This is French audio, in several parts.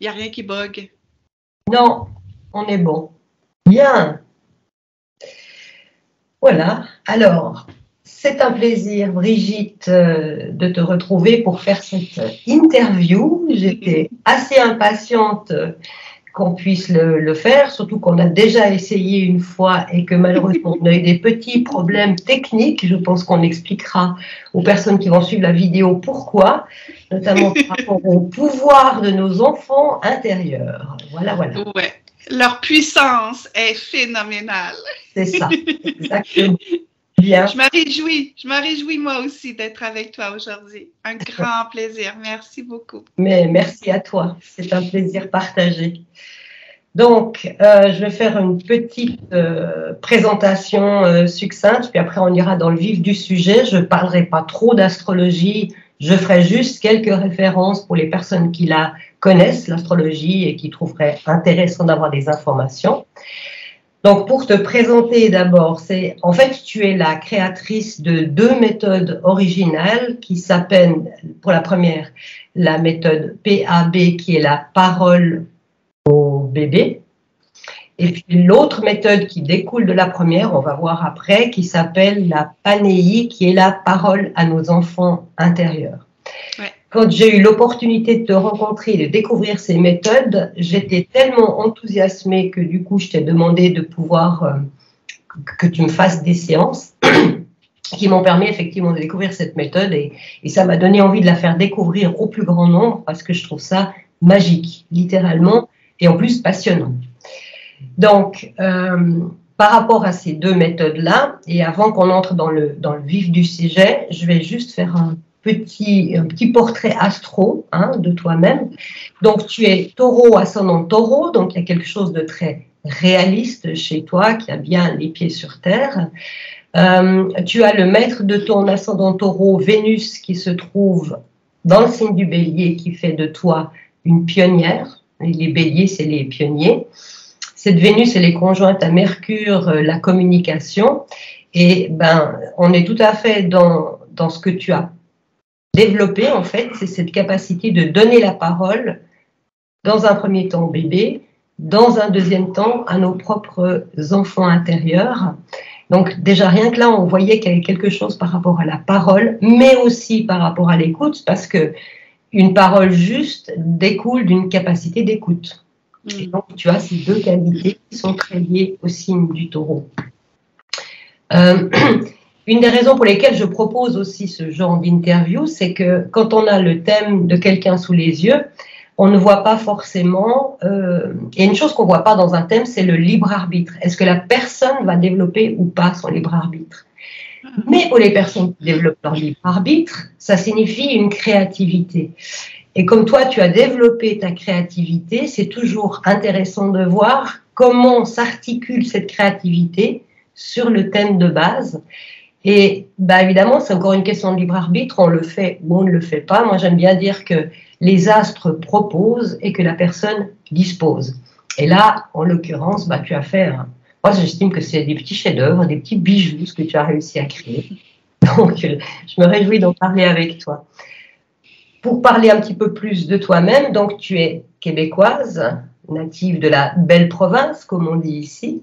Il n'y a rien qui bug. Non, on est bon. Bien. Voilà. Alors, c'est un plaisir, Brigitte, de te retrouver pour faire cette interview. J'étais assez impatiente qu'on puisse le faire, surtout qu'on a déjà essayé une fois et que malheureusement on a eu des petits problèmes techniques. Je pense qu'on expliquera aux personnes qui vont suivre la vidéo pourquoi, notamment par rapport au pouvoir de nos enfants intérieurs. Voilà, voilà. Ouais. Leur puissance est phénoménale. C'est ça, exactement. Bien. Je me réjouis moi aussi d'être avec toi aujourd'hui. Un grand plaisir. Merci beaucoup. Mais merci à toi, c'est un plaisir partagé. Donc, je vais faire une petite présentation succincte, puis après on ira dans le vif du sujet. Je ne parlerai pas trop d'astrologie, je ferai juste quelques références pour les personnes qui la connaissent, l'astrologie, et qui trouveraient intéressant d'avoir des informations. Donc, pour te présenter d'abord, en fait, tu es la créatrice de 2 méthodes originales qui s'appellent, pour la première, la méthode PAB, qui est la parole au bébé. Et puis l'autre méthode qui découle de la première, on va voir après, qui s'appelle la panéie, qui est la parole à nos enfants intérieurs. Ouais. Quand j'ai eu l'opportunité de te rencontrer et de découvrir ces méthodes, j'étais tellement enthousiasmée que du coup, je t'ai demandé de pouvoir que tu me fasses des séances qui m'ont permis effectivement de découvrir cette méthode et ça m'a donné envie de la faire découvrir au plus grand nombre parce que je trouve ça magique, littéralement, et en plus passionnant. Donc, par rapport à ces 2 méthodes-là, et avant qu'on entre dans le vif du sujet, je vais juste faire un petit portrait astro de toi-même. Donc, tu es taureau, ascendant taureau, donc il y a quelque chose de très réaliste chez toi, qui a bien les pieds sur terre. Tu as le maître de ton ascendant taureau, Vénus, qui se trouve dans le signe du bélier, qui fait de toi une pionnière. Les béliers, c'est les pionniers. Cette Vénus, elle est conjointe à Mercure, la communication. Et on est tout à fait dans ce que tu as développé, en fait, c'est cette capacité de donner la parole, dans un premier temps au bébé, dans un deuxième temps à nos propres enfants intérieurs. Donc déjà, rien que là, on voyait qu'il y avait quelque chose par rapport à la parole, mais aussi par rapport à l'écoute, parce que une parole juste découle d'une capacité d'écoute. Et donc, tu as ces 2 qualités qui sont très liées au signe du taureau. Une des raisons pour lesquelles je propose aussi ce genre d'interview, c'est que quand on a le thème de quelqu'un sous les yeux, on ne voit pas forcément... et une chose qu'on ne voit pas dans un thème, c'est le libre arbitre. Est-ce que la personne va développer ou pas son libre arbitre? Mais pour les personnes qui développent leur libre arbitre, ça signifie une créativité. Et comme toi, tu as développé ta créativité, c'est toujours intéressant de voir comment s'articule cette créativité sur le thème de base. Et évidemment, c'est encore une question de libre arbitre, on le fait ou on ne le fait pas. Moi, j'aime bien dire que les astres proposent et que la personne dispose. Et là, en l'occurrence, tu as fait... Moi, j'estime que c'est des petits chefs-d'œuvre, des petits bijoux, ce que tu as réussi à créer. Donc, je me réjouis d'en parler avec toi. Pour parler un petit peu plus de toi-même, donc tu es québécoise, native de la belle province, comme on dit ici.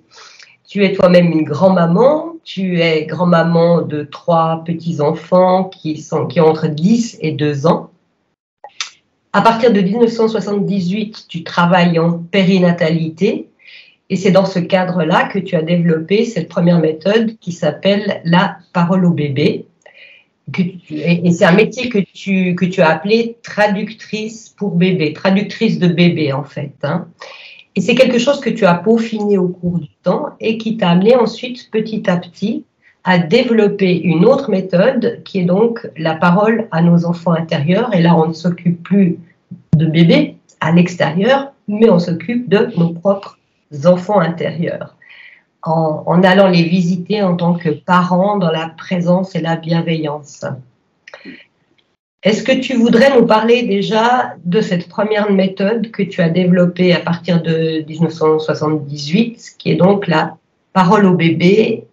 Tu es toi-même une grand-maman, tu es grand-maman de 3 petits-enfants qui ont entre 10 et 2 ans. À partir de 1978, tu travailles en périnatalité et c'est dans ce cadre-là que tu as développé cette première méthode qui s'appelle la parole au bébé. Et c'est un métier que tu as appelé traductrice pour bébé, traductrice de bébé en fait. Et c'est quelque chose que tu as peaufiné au cours du temps et qui t'a amené ensuite petit à petit à développer une autre méthode qui est donc la parole à nos enfants intérieurs. Et là, on ne s'occupe plus de bébés à l'extérieur, mais on s'occupe de nos propres enfants intérieurs. En allant les visiter en tant que parents dans la présence et la bienveillance. Est-ce que tu voudrais nous parler déjà de cette première méthode que tu as développée à partir de 1978, qui est donc la parole au bébé?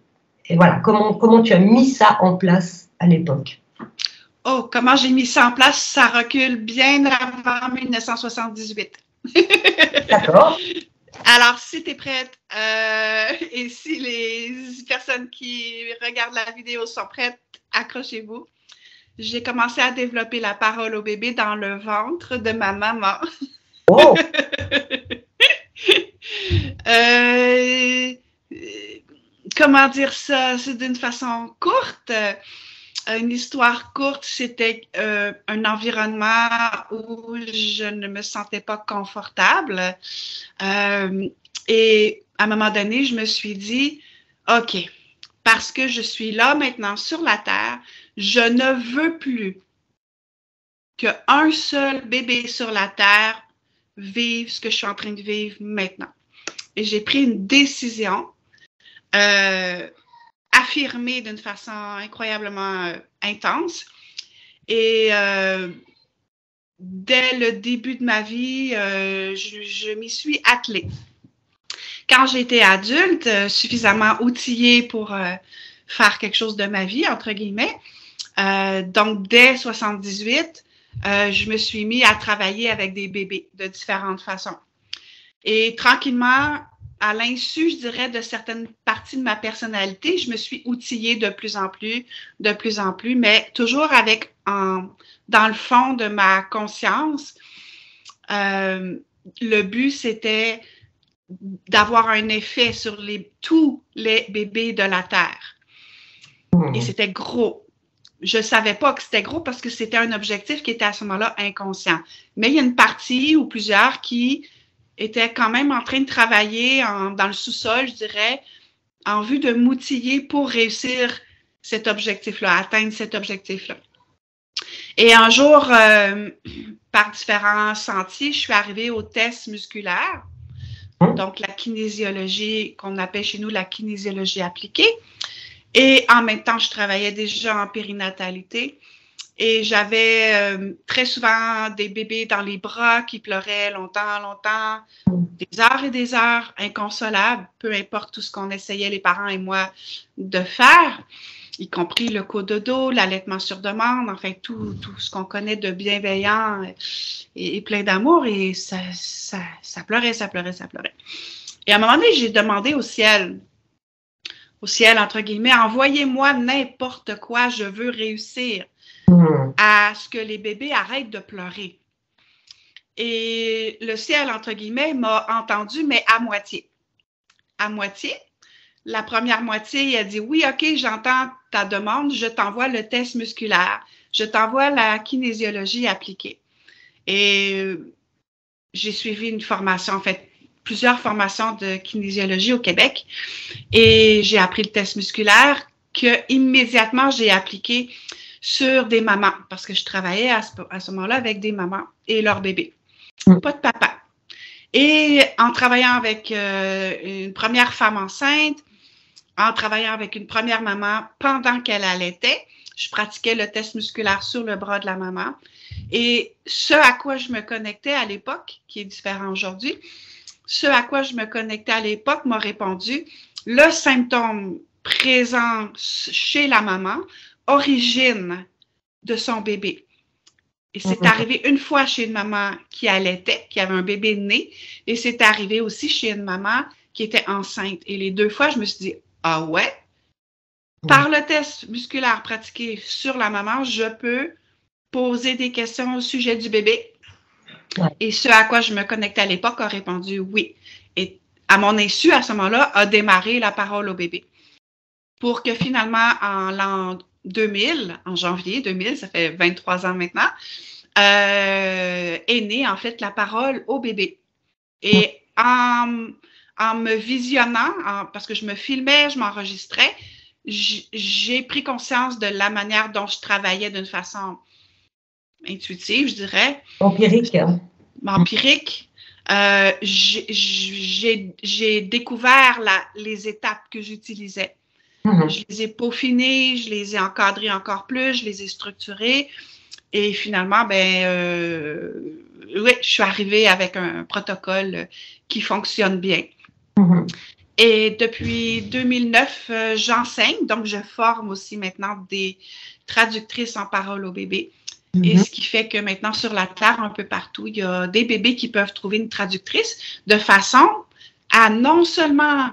Et voilà, comment tu as mis ça en place à l'époque? Oh, comment j'ai mis ça en place? Ça recule bien avant 1978. D'accord. Alors, si tu es prête et si les personnes qui regardent la vidéo sont prêtes, accrochez-vous. J'ai commencé à développer la parole au bébé dans le ventre de ma maman. Oh. Comment dire ça? C'est d'une façon courte. Une histoire courte, c'était un environnement où je ne me sentais pas confortable. Et à un moment donné, je me suis dit, OK, parce que je suis là maintenant sur la Terre, je ne veux plus qu'un seul bébé sur la Terre vive ce que je suis en train de vivre maintenant. Et j'ai pris une décision affirmée d'une façon incroyablement intense. Et dès le début de ma vie, je m'y suis attelée. Quand j'étais adulte, suffisamment outillée pour faire quelque chose de ma vie, entre guillemets, donc dès 78, je me suis mis à travailler avec des bébés de différentes façons. Et tranquillement, à l'insu, je dirais, de certaines parties de ma personnalité, je me suis outillée de plus en plus, mais toujours avec, dans le fond de ma conscience, le but, c'était d'avoir un effet sur tous les bébés de la Terre. Et c'était gros. Je ne savais pas que c'était gros parce que c'était un objectif qui était à ce moment-là inconscient. Mais il y a une partie ou plusieurs qui étaient quand même en train de travailler dans le sous-sol, je dirais, en vue de m'outiller pour réussir cet objectif-là, atteindre cet objectif-là. Et un jour, par différents sentiers, je suis arrivée au test musculaire, donc la kinésiologie qu'on appelle chez nous la kinésiologie appliquée. Et en même temps, je travaillais déjà en périnatalité et j'avais très souvent des bébés dans les bras qui pleuraient longtemps, des heures et des heures, inconsolables, peu importe tout ce qu'on essayait, les parents et moi, de faire, y compris le cododo, l'allaitement sur demande, enfin tout ce qu'on connaît de bienveillant et plein d'amour. Et ça pleurait. Et à un moment donné, j'ai demandé au ciel, entre guillemets, envoyez-moi n'importe quoi, je veux réussir à ce que les bébés arrêtent de pleurer. Et le ciel, entre guillemets, m'a entendu, mais à moitié. À moitié. La première moitié, il a dit, oui, OK, j'entends ta demande, je t'envoie le test musculaire, je t'envoie la kinésiologie appliquée. Et j'ai suivi une formation, en fait, plusieurs formations de kinésiologie au Québec et j'ai appris le test musculaire que immédiatement j'ai appliqué sur des mamans parce que je travaillais à ce moment-là avec des mamans et leurs bébés, pas de papa. Et en travaillant avec une première femme enceinte, en travaillant avec une première maman pendant qu'elle allaitait, je pratiquais le test musculaire sur le bras de la maman. Et ce à quoi je me connectais à l'époque, qui est différent aujourd'hui, ce à quoi je me connectais à l'époque m'a répondu le symptôme présent chez la maman, origine de son bébé. Et c'est arrivé une fois chez une maman qui allaitait, qui avait un bébé né, et c'est arrivé aussi chez une maman qui était enceinte. Et les deux fois, je me suis dit, ah ouais, par le test musculaire pratiqué sur la maman, je peux poser des questions au sujet du bébé. Et ce à quoi je me connectais à l'époque a répondu oui. Et à mon insu, à ce moment-là, a démarré la parole au bébé. Pour que finalement, en l'an 2000, en janvier 2000, ça fait 23 ans maintenant, est née en fait la parole au bébé. Et en me visionnant, parce que je me filmais, je m'enregistrais, j'ai pris conscience de la manière dont je travaillais d'une façon intuitive, je dirais. Empirique. Empirique. J'ai découvert les étapes que j'utilisais. Je les ai peaufinées, je les ai encadrées encore plus, je les ai structurées. Et finalement, oui, je suis arrivée avec un protocole qui fonctionne bien. Et depuis 2009, j'enseigne, donc je forme aussi maintenant des traductrices en parole au bébé. Et ce qui fait que maintenant, sur la Terre, un peu partout, il y a des bébés qui peuvent trouver une traductrice de façon à non seulement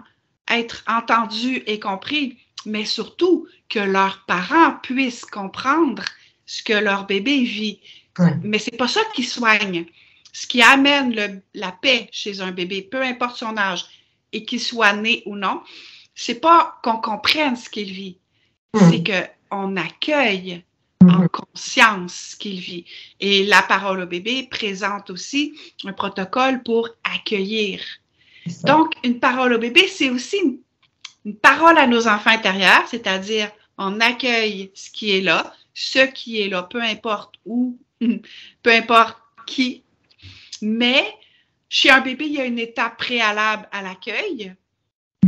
être entendus et compris, mais surtout que leurs parents puissent comprendre ce que leur bébé vit. Ouais. Mais c'est pas ça qui soigne. Ce qui amène la paix chez un bébé, peu importe son âge, et qu'il soit né ou non, c'est pas qu'on comprenne ce qu'il vit, c'est qu'on accueille en conscience ce qu'il vit. Et la parole au bébé présente aussi un protocole pour accueillir. Donc, une parole au bébé, c'est aussi une parole à nos enfants intérieurs, c'est-à-dire on accueille ce qui est là, peu importe où, peu importe qui. Mais chez un bébé, il y a une étape préalable à l'accueil,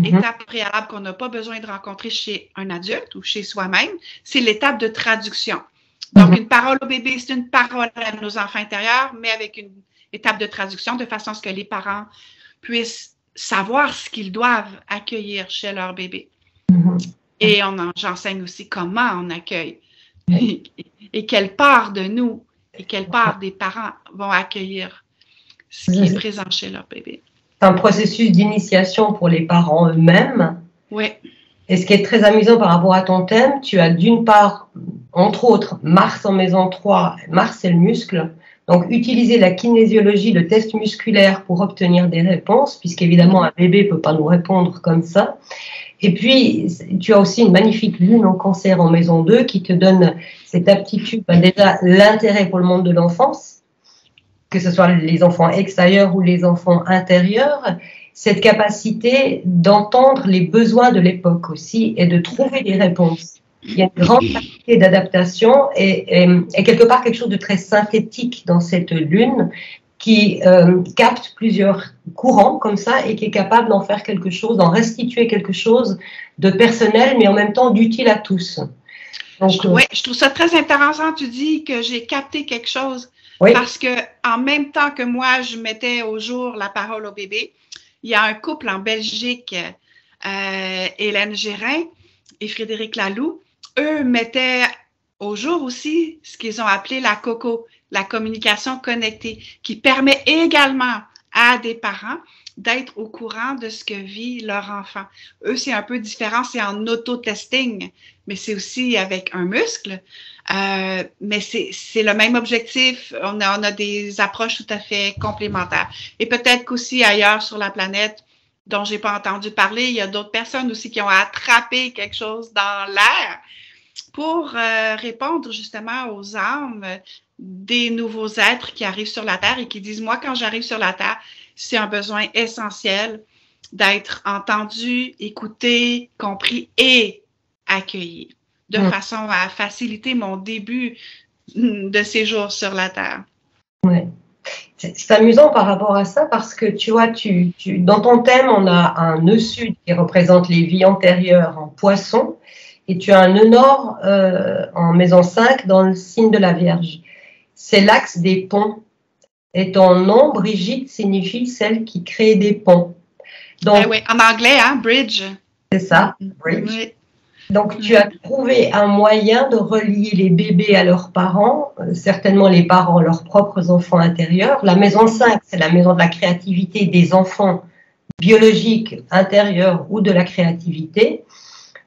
étape préalable qu'on n'a pas besoin de rencontrer chez un adulte ou chez soi-même, c'est l'étape de traduction. Donc, une parole au bébé, c'est une parole à nos enfants intérieurs, mais avec une étape de traduction de façon à ce que les parents puissent savoir ce qu'ils doivent accueillir chez leur bébé. Et j'enseigne aussi comment on accueille et quelle part de nous et quelle part des parents vont accueillir ce qui est présent chez leur bébé. C'est un processus d'initiation pour les parents eux-mêmes. Oui. Et ce qui est très amusant par rapport à ton thème, tu as d'une part, entre autres, Mars en maison 3, Mars c'est le muscle. Donc, utiliser la kinésiologie, le test musculaire pour obtenir des réponses, puisqu'évidemment, un bébé ne peut pas nous répondre comme ça. Et puis, tu as aussi une magnifique lune en cancer en maison 2 qui te donne cette aptitude, déjà l'intérêt pour le monde de l'enfance, que ce soit les enfants extérieurs ou les enfants intérieurs, cette capacité d'entendre les besoins de l'époque aussi et de trouver des réponses. Il y a une grande capacité d'adaptation et quelque part quelque chose de très synthétique dans cette lune qui capte plusieurs courants comme ça et qui est capable d'en faire quelque chose, d'en restituer quelque chose de personnel mais en même temps d'utile à tous. Donc, oui, je trouve ça très intéressant. Tu dis que j'ai capté quelque chose parce que en même temps que moi, je mettais au jour la parole au bébé, il y a un couple en Belgique, Hélène Gérin et Frédéric Laloux, eux mettaient au jour aussi ce qu'ils ont appelé la COCO, la communication connectée, qui permet également à des parents d'être au courant de ce que vit leur enfant. Eux, c'est un peu différent, c'est en auto-testing, mais c'est aussi avec un muscle. Mais c'est le même objectif. On a des approches tout à fait complémentaires. Et peut-être qu'aussi ailleurs sur la planète, dont j'ai pas entendu parler, il y a d'autres personnes aussi qui ont attrapé quelque chose dans l'air pour répondre justement aux âmes des nouveaux êtres qui arrivent sur la Terre et qui disent, moi, quand j'arrive sur la Terre, c'est un besoin essentiel d'être entendu, écouté, compris et accueilli, de façon à faciliter mon début de séjour sur la Terre. Oui. C'est amusant par rapport à ça parce que tu vois, dans ton thème, on a un nœud sud qui représente les vies antérieures en poisson et tu as un nœud nord en maison 5 dans le signe de la Vierge. C'est l'axe des ponts. Et ton nom, Brigitte, signifie celle qui crée des ponts. Donc, oui, en anglais, hein, bridge. C'est ça, bridge. Oui. Donc, tu as trouvé un moyen de relier les bébés à leurs parents, certainement les parents, leurs propres enfants intérieurs. La maison 5, c'est la maison de la créativité des enfants biologiques intérieurs ou de la créativité.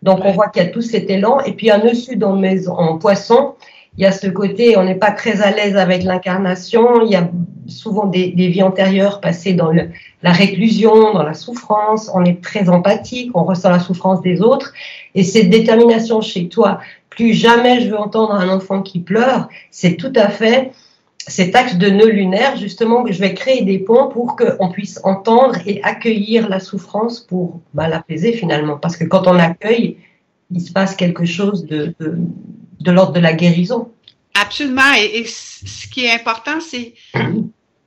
Donc, on voit qu'il y a tout cet élan. Et puis, un nœud sud en poisson, il y a ce côté, on n'est pas très à l'aise avec l'incarnation, il y a souvent des vies antérieures passées dans la réclusion, dans la souffrance, on est très empathique, on ressent la souffrance des autres, et cette détermination chez toi, plus jamais je veux entendre un enfant qui pleure, c'est tout à fait cet axe de nœud lunaire, justement, que je vais créer des ponts pour qu'on puisse entendre et accueillir la souffrance pour l'apaiser finalement, parce que quand on accueille, il se passe quelque chose de l'ordre de la guérison. Absolument. Et ce qui est important, c'est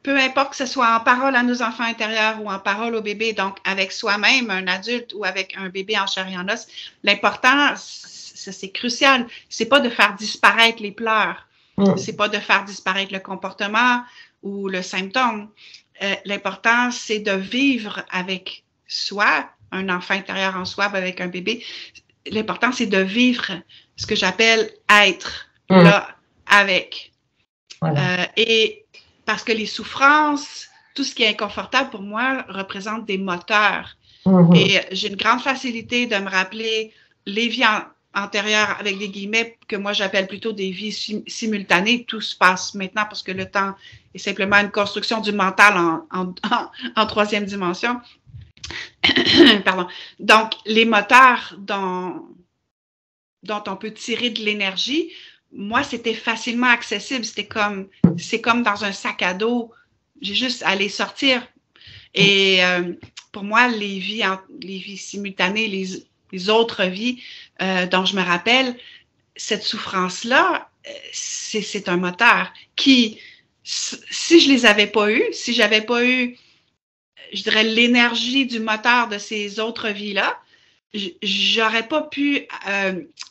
peu importe que ce soit en parole à nos enfants intérieurs ou en parole au bébé, donc avec soi-même, un adulte ou avec un bébé en chair et en os, l'important, c'est crucial, c'est pas de faire disparaître les pleurs, c'est pas de faire disparaître le comportement ou le symptôme. L'important, c'est de vivre avec soi, un enfant intérieur en soi, avec un bébé. L'important, c'est de vivre ce que j'appelle être là avec Voilà. Et parce que les souffrances, tout ce qui est inconfortable pour moi représente des moteurs. Et j'ai une grande facilité de me rappeler les vies antérieures, avec des guillemets, que moi j'appelle plutôt des vies simultanées. Tout se passe maintenant parce que le temps est simplement une construction du mental en troisième dimension. Pardon. Donc, les moteurs dont on peut tirer de l'énergie, moi, c'était facilement accessible. C'est comme dans un sac à dos. J'ai juste à les sortir. Et pour moi, les vies simultanées, les autres vies dont je me rappelle, cette souffrance-là, c'est un moteur qui, si je les avais pas eues, si j'avais pas eu, je dirais, l'énergie du moteur de ces autres vies-là, j'aurais pas pu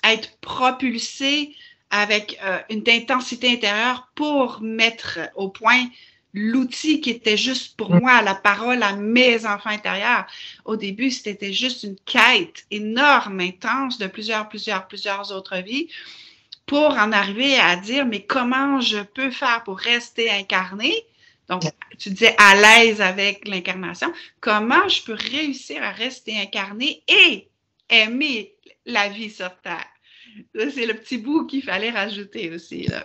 être propulsée avec une intensité intérieure pour mettre au point l'outil qui était juste pour moi, la parole à mes enfants intérieurs. Au début, c'était juste une quête énorme, intense de plusieurs autres vies pour en arriver à dire, mais comment je peux faire pour rester incarné? Donc, tu disais à l'aise avec l'incarnation. Comment je peux réussir à rester incarné et aimer la vie sur Terre? C'est le petit bout qu'il fallait rajouter aussi, là.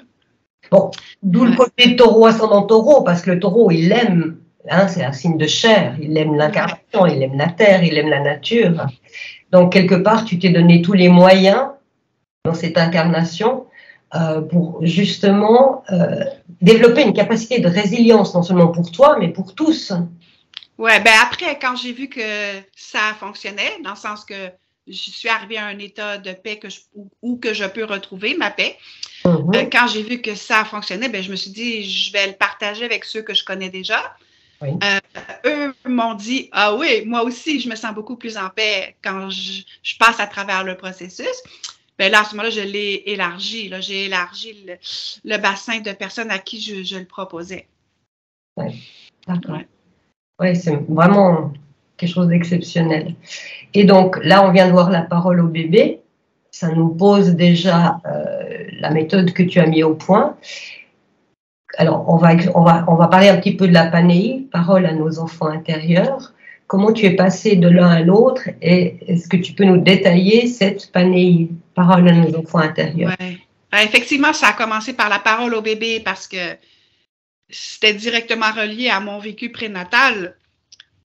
Bon, d'où le côté taureau ascendant taureau, parce que le taureau, il aime, hein, c'est un signe de chair, il aime l'incarnation, il aime la terre, il aime la nature. Donc, quelque part, tu t'es donné tous les moyens dans cette incarnation pour justement développer une capacité de résilience, non seulement pour toi, mais pour tous. Ouais, ben après, quand j'ai vu que ça fonctionnait, dans le sens que je suis arrivée à un état de paix où que je peux retrouver ma paix, quand j'ai vu que ça fonctionnait, ben, je me suis dit, je vais le partager avec ceux que je connais déjà. Oui. Eux m'ont dit, ah oui, moi aussi, je me sens beaucoup plus en paix quand je passe à travers le processus. Ben là, à ce moment-là, je l'ai élargi. J'ai élargi le bassin de personnes à qui je le proposais. Oui, d'accord. Ouais. Oui, c'est vraiment quelque chose d'exceptionnel. Et donc, là, on vient de voir la parole au bébé. Ça nous pose déjà la méthode que tu as mis au point. Alors, on va parler un petit peu de la panéie, parole à nos enfants intérieurs. Comment tu es passé de l'un à l'autre et est-ce que tu peux nous détailler cette panéie, parole à nos enfants intérieurs? Ouais. Effectivement, ça a commencé par la parole au bébé parce que c'était directement relié à mon vécu prénatal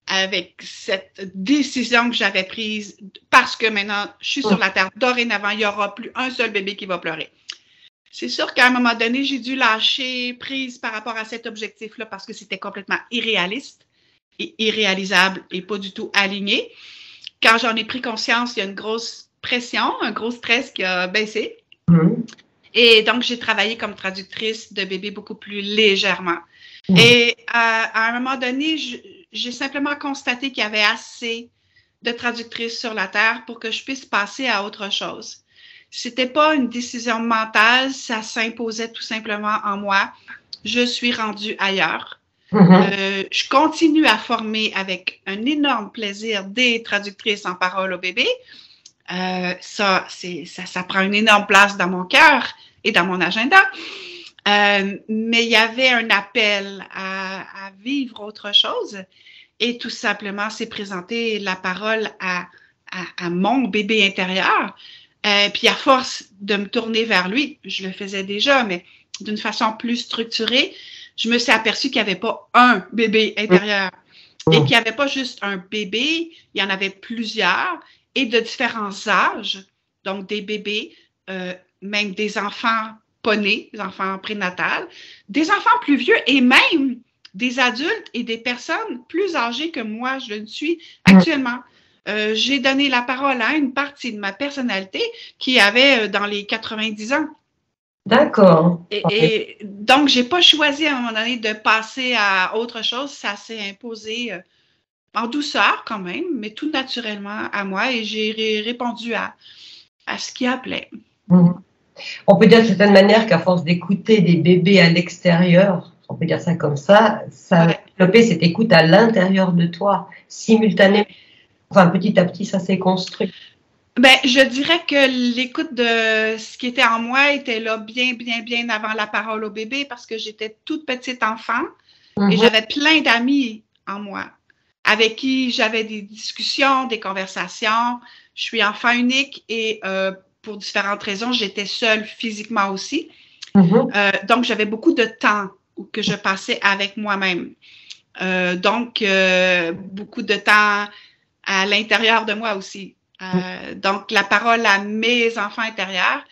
avec cette décision que j'avais prise parce que maintenant, je suis sur la Terre. Dorénavant, il n'y aura plus un seul bébé qui va pleurer. C'est sûr qu'à un moment donné, j'ai dû lâcher prise par rapport à cet objectif-là parce que c'était complètement irréaliste et irréalisable et pas du tout aligné. Quand j'en ai pris conscience, il y a une grosse pression, un gros stress qui a baissé. Et donc, j'ai travaillé comme traductrice de bébés beaucoup plus légèrement. Et à un moment donné, j'ai simplement constaté qu'il y avait assez de traductrices sur la Terre pour que je puisse passer à autre chose. C'était pas une décision mentale, ça s'imposait tout simplement en moi. Je suis rendue ailleurs. Je continue à former avec un énorme plaisir des traductrices en parole au bébé. Ça prend une énorme place dans mon cœur et dans mon agenda. Mais il y avait un appel à vivre autre chose et tout simplement s'est présenté la parole à mon bébé intérieur. Puis à force de me tourner vers lui, je le faisais déjà, mais d'une façon plus structurée, je me suis aperçue qu'il n'y avait pas un bébé intérieur et qu'il n'y avait pas juste un bébé, il y en avait plusieurs et de différents âges, donc des bébés, même des enfants pas nés, des enfants prénatales, des enfants plus vieux et même des adultes et des personnes plus âgées que moi, je ne suis actuellement. J'ai donné la parole à une partie de ma personnalité qui avait dans les 90 ans. D'accord. Et donc, je n'ai pas choisi à un moment donné de passer à autre chose. Ça s'est imposé en douceur quand même, mais tout naturellement à moi et j'ai répondu à ce qui appelait. On peut dire de certaine manière qu'à force d'écouter des bébés à l'extérieur, on peut dire ça comme ça a développé cette écoute à l'intérieur de toi, simultanément. Enfin, petit à petit, ça s'est construit. Ben, je dirais que l'écoute de ce qui était en moi était là bien, bien, bien avant la parole au bébé parce que j'étais toute petite enfant et j'avais plein d'amis en moi avec qui j'avais des discussions, des conversations. Je suis enfant unique et pour différentes raisons, j'étais seule physiquement aussi. Donc, j'avais beaucoup de temps que je passais avec moi-même. Donc, beaucoup de temps à l'intérieur de moi aussi. Donc, la parole à mes enfants intérieurs,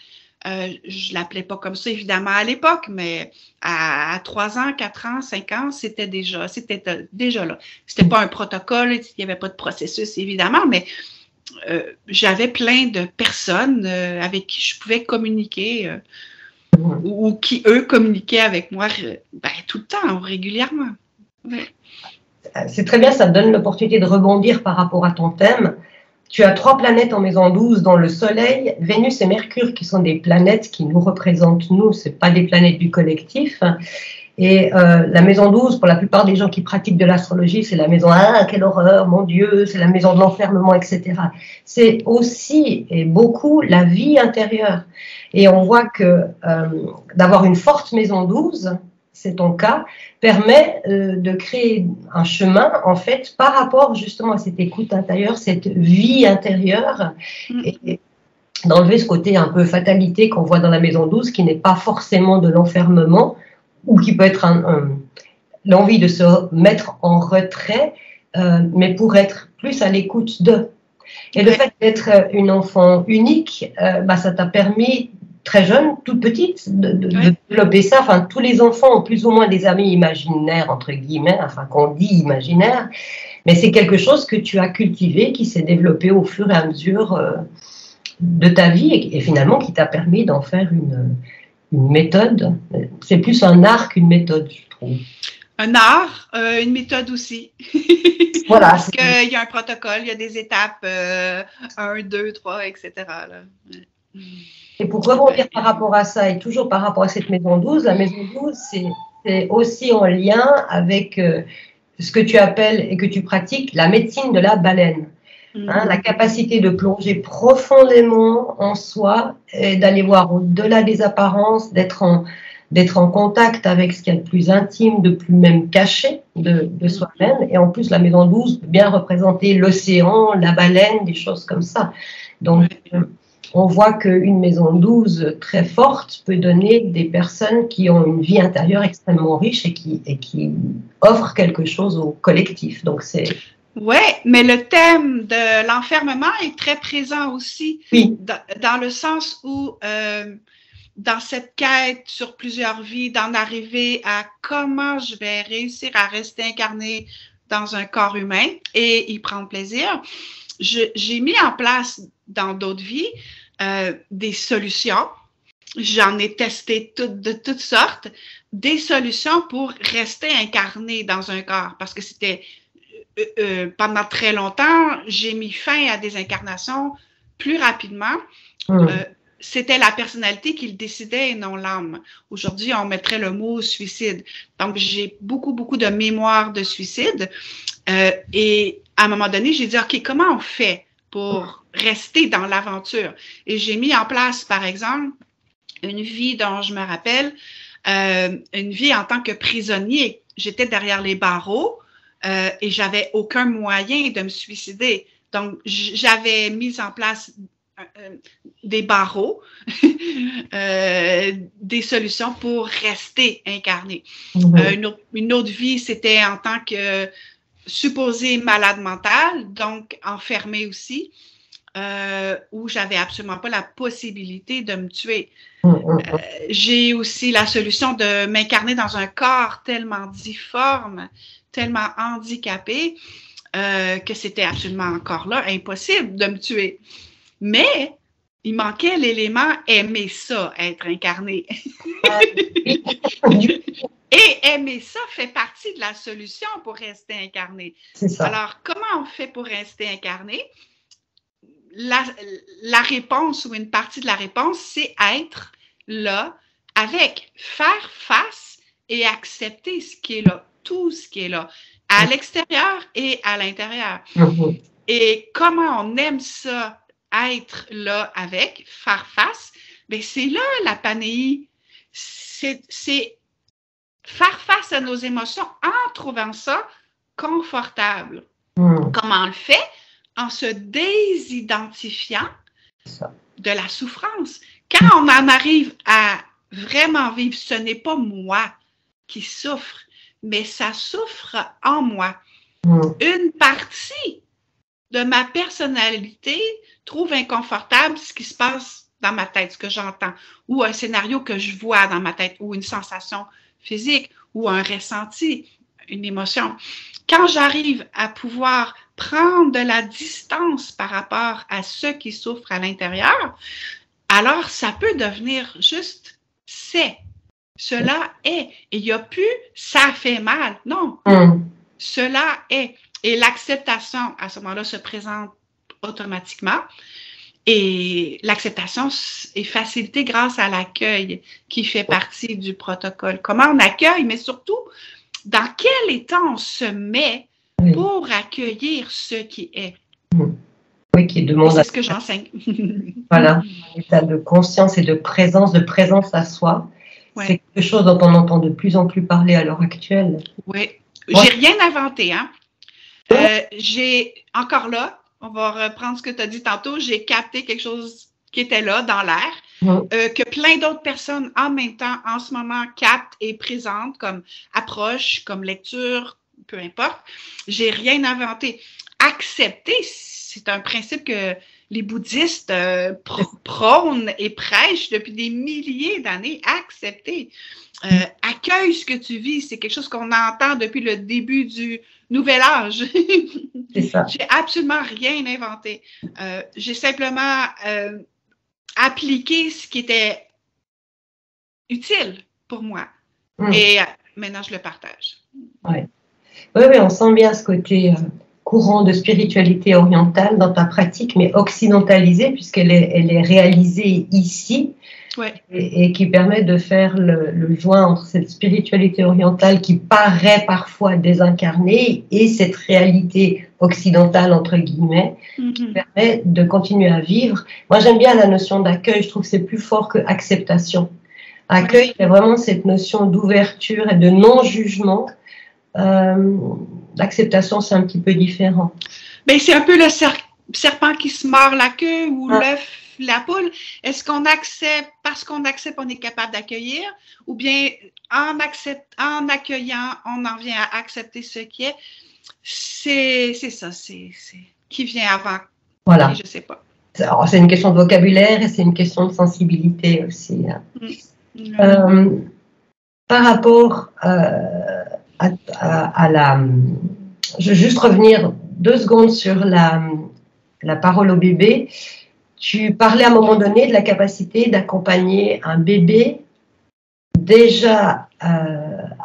je ne l'appelais pas comme ça, évidemment, à l'époque, mais à 3 ans, 4 ans, 5 ans, c'était déjà là. C'était pas un protocole, il n'y avait pas de processus, évidemment, mais j'avais plein de personnes avec qui je pouvais communiquer ou qui, eux, communiquaient avec moi tout le temps, régulièrement. Ouais. C'est très bien, ça te donne l'opportunité de rebondir par rapport à ton thème. Tu as 3 planètes en maison 12, dont le Soleil, Vénus et Mercure, qui sont des planètes qui nous représentent, nous, ce n'est pas des planètes du collectif. Et la maison 12, pour la plupart des gens qui pratiquent de l'astrologie, c'est la maison « Ah, quelle horreur, mon Dieu !» C'est la maison de l'enfermement, etc. C'est aussi et beaucoup la vie intérieure. Et on voit que d'avoir une forte maison 12, c'est ton cas, permet de créer un chemin, en fait, par rapport justement à cette écoute intérieure, cette vie intérieure, et d'enlever ce côté un peu fatalité qu'on voit dans la maison 12, qui n'est pas forcément de l'enfermement, ou qui peut être l'envie de se mettre en retrait, mais pour être plus à l'écoute d'eux. Et le fait d'être une enfant unique, ça t'a permis, très jeune, toute petite, de développer ça. Enfin, tous les enfants ont plus ou moins des amis imaginaires, entre guillemets, enfin qu'on dit imaginaires, mais c'est quelque chose que tu as cultivé, qui s'est développé au fur et à mesure de ta vie et finalement qui t'a permis d'en faire une méthode. C'est plus un art qu'une méthode, je trouve. Un art, une méthode aussi. Voilà. Parce qu'il y a un protocole, il y a des étapes, 1, 2, 3, etc. Là. Et pour rebondir par rapport à ça, et toujours par rapport à cette maison 12, la maison 12, c'est aussi en lien avec ce que tu appelles et que tu pratiques la médecine de la baleine. La capacité de plonger profondément en soi et d'aller voir au-delà des apparences, d'être en contact avec ce qu'il y a de plus intime, de plus même caché de soi-même. Et en plus, la maison 12 peut bien représenter l'océan, la baleine, des choses comme ça. Donc, on voit qu'une maison 12 très forte peut donner des personnes qui ont une vie intérieure extrêmement riche et qui offrent quelque chose au collectif. Donc, c'est... Oui, mais le thème de l'enfermement est très présent aussi, dans le sens où, dans cette quête sur plusieurs vies, d'en arriver à comment je vais réussir à rester incarné dans un corps humain et y prendre plaisir, j'ai mis en place dans d'autres vies des solutions. J'en ai testé de toutes sortes, des solutions pour rester incarné dans un corps, parce que c'était... pendant très longtemps, j'ai mis fin à des incarnations plus rapidement. C'était la personnalité qui le décidait et non l'âme. Aujourd'hui, on mettrait le mot suicide. Donc, j'ai beaucoup, beaucoup de mémoire de suicide. Et à un moment donné, j'ai dit, OK, comment on fait pour rester dans l'aventure? Et j'ai mis en place, par exemple, une vie dont je me rappelle, une vie en tant que prisonnier. J'étais derrière les barreaux. Et j'avais aucun moyen de me suicider. Donc, j'avais mis en place des barreaux, des solutions pour rester incarné. Une autre vie, c'était en tant que supposée malade mentale, donc enfermée aussi, où j'avais absolument pas la possibilité de me tuer. J'ai aussi la solution de m'incarner dans un corps tellement difforme, tellement handicapé, que c'était absolument encore là, impossible de me tuer. Mais il manquait l'élément aimer ça, être incarné. Et aimer ça fait partie de la solution pour rester incarné. Alors, comment on fait pour rester incarné? La réponse ou une partie de la réponse, c'est être là avec, faire face et accepter ce qui est là, tout ce qui est là, à l'extérieur et à l'intérieur. Et comment on aime ça, être là avec, faire face, bien, c'est là la panéie. C'est faire face à nos émotions en trouvant ça confortable. Comment on le fait? En se désidentifiant de la souffrance. Quand on en arrive à vraiment vivre, ce n'est pas moi qui souffre, mais ça souffre en moi. Une partie de ma personnalité trouve inconfortable ce qui se passe dans ma tête, ce que j'entends, ou un scénario que je vois dans ma tête, ou une sensation physique, ou un ressenti, une émotion. Quand j'arrive à pouvoir prendre de la distance par rapport à ceux qui souffrent à l'intérieur, alors ça peut devenir juste « c'est ». Cela est. Et il n'y a plus « ça fait mal ». Non. Cela est. Et l'acceptation, à ce moment-là, se présente automatiquement. Et l'acceptation est facilitée grâce à l'accueil qui fait partie du protocole. Comment on accueille, mais surtout, dans quel état on se met pour accueillir ce qui est. Oui, qui demande. C'est ce que j'enseigne. Voilà, un état de conscience et de présence à soi. Ouais. C'est quelque chose dont on entend de plus en plus parler à l'heure actuelle. Oui. J'ai rien inventé, hein. J'ai, encore là, on va reprendre ce que tu as dit tantôt, j'ai capté quelque chose qui était là, dans l'air, que plein d'autres personnes en même temps, en ce moment, captent et présentent comme approche, comme lecture, peu importe. J'ai rien inventé. Accepter, c'est un principe que les bouddhistes prônent et prêchent depuis des milliers d'années. Accepter. Accueille ce que tu vis. C'est quelque chose qu'on entend depuis le début du nouvel âge. C'est ça. J'ai absolument rien inventé. J'ai simplement appliqué ce qui était utile pour moi. Et maintenant, je le partage. Oui, on sent bien ce côté courant de spiritualité orientale dans ta pratique, mais occidentalisée, puisqu'elle est réalisée ici. Ouais. Et qui permet de faire le joint entre cette spiritualité orientale qui paraît parfois désincarnée et cette réalité occidentale, entre guillemets, qui permet de continuer à vivre. Moi, j'aime bien la notion d'accueil, je trouve que c'est plus fort que acceptation. Accueil, c'est vraiment cette notion d'ouverture et de non-jugement. L'acceptation, c'est un petit peu différent. Ben, c'est un peu le serpent qui se mord la queue ou l'œuf, la poule. Est-ce qu'on accepte, parce qu'on accepte, on est capable d'accueillir, ou bien en accueillant, on en vient à accepter ce qui est? C'est ça, c'est qui vient avant. Voilà. Je ne sais pas. Alors, c'est une question de vocabulaire et c'est une question de sensibilité aussi. Par rapport à la... Je vais juste revenir 2 secondes sur la parole au bébé. Tu parlais à un moment donné de la capacité d'accompagner un bébé déjà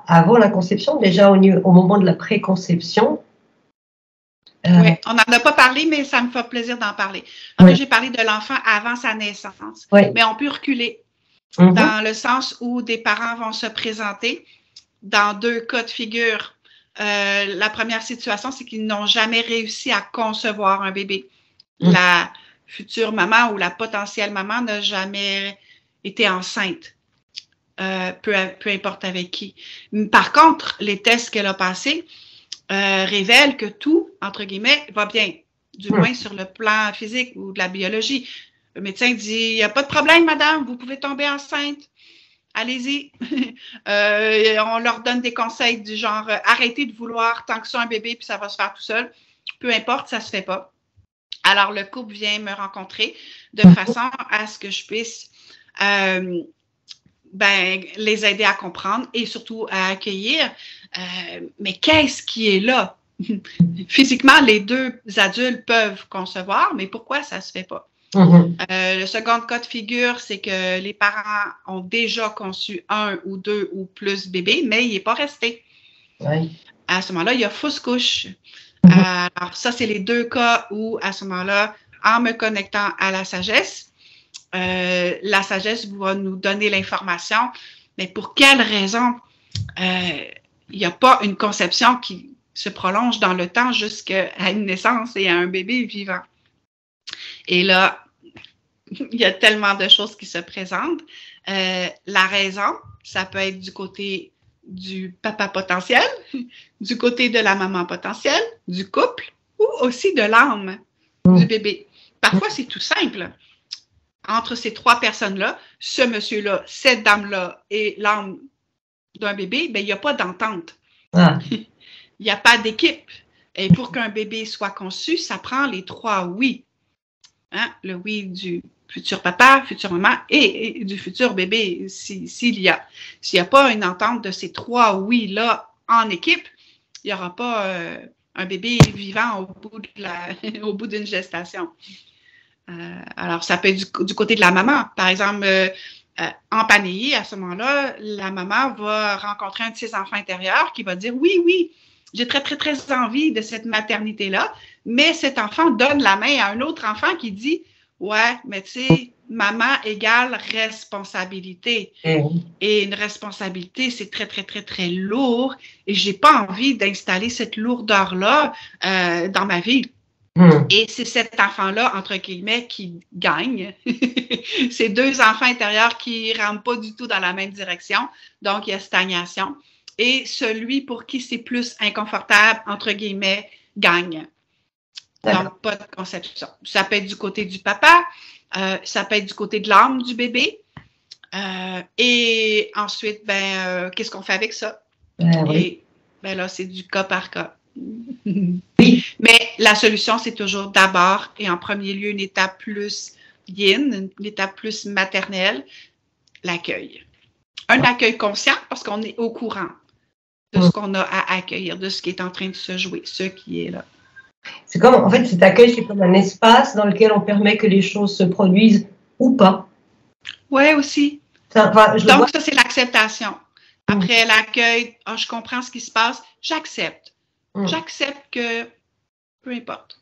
avant la conception, déjà au moment de la préconception. Oui, on n'en a pas parlé, mais ça me fait plaisir d'en parler. En fait, j'ai parlé de l'enfant avant sa naissance, mais on peut reculer dans le sens où des parents vont se présenter dans 2 cas de figure. La première situation, c'est qu'ils n'ont jamais réussi à concevoir un bébé. La future maman ou la potentielle maman n'a jamais été enceinte, peu importe avec qui. Par contre, les tests qu'elle a passés révèlent que tout, entre guillemets, va bien, du moins sur le plan physique ou de la biologie. Le médecin dit, il n'y a pas de problème, madame, vous pouvez tomber enceinte. Allez-y. On leur donne des conseils du genre, arrêtez de vouloir tant que ça un bébé, puis ça va se faire tout seul. Peu importe, ça ne se fait pas. Alors, le couple vient me rencontrer de façon à ce que je puisse les aider à comprendre et surtout à accueillir. Mais qu'est-ce qui est là? Physiquement, les 2 adultes peuvent concevoir, mais pourquoi ça ne se fait pas? Le second cas de figure, c'est que les parents ont déjà conçu 1 ou 2 ou plus bébés, mais il n'est pas resté. À ce moment-là, il y a fausse couche. Alors, ça, c'est les 2 cas où, à ce moment-là, en me connectant à la sagesse va nous donner l'information. Mais pour quelle raison il n'y a pas une conception qui se prolonge dans le temps jusqu'à une naissance et à un bébé vivant? Et là, il y a tellement de choses qui se présentent. La raison, ça peut être du côté du papa potentiel, du côté de la maman potentielle, du couple ou aussi de l'âme du bébé. Parfois, c'est tout simple. Entre ces trois personnes-là, ce monsieur-là, cette dame-là et l'âme d'un bébé, ben, il n'y a pas d'entente. Ah. Il n'y a pas d'équipe. Et pour qu'un bébé soit conçu, ça prend les trois oui. Hein? Le oui du futur papa, future maman et du futur bébé, s'il y a. S'il n'y a pas une entente de ces trois oui-là en équipe, il n'y aura pas un bébé vivant au bout d'une gestation. Alors, ça peut être du côté de la maman. Par exemple, en Panéie, à ce moment-là, la maman va rencontrer un de ses enfants intérieurs qui va dire « Oui, j'ai très, très, très envie de cette maternité-là. » Mais cet enfant donne la main à un autre enfant qui dit « Ouais, mais tu sais, maman égale responsabilité. Et une responsabilité, c'est très, très, très, très lourd. Et j'ai pas envie d'installer cette lourdeur-là dans ma vie. » Et c'est cet enfant-là, entre guillemets, qui gagne. C'est deux enfants intérieurs qui ne rentrent pas du tout dans la même direction. Donc, il y a stagnation. Et celui pour qui c'est plus inconfortable, entre guillemets, gagne. Donc, pas de conception. Ça peut être du côté du papa, ça peut être du côté de l'âme du bébé. Et ensuite, qu'est-ce qu'on fait avec ça? Et là, c'est du cas par cas. Mais la solution, c'est toujours d'abord et en premier lieu une étape plus yin, une étape plus maternelle, l'accueil. Un accueil conscient parce qu'on est au courant de ce qu'on a à accueillir, de ce qui est en train de se jouer, ce qui est là. C'est comme, en fait, cet accueil, c'est comme un espace dans lequel on permet que les choses se produisent ou pas. Oui, aussi. Donc, ça, c'est l'acceptation. Après l'accueil, je comprends ce qui se passe, j'accepte. J'accepte que peu importe.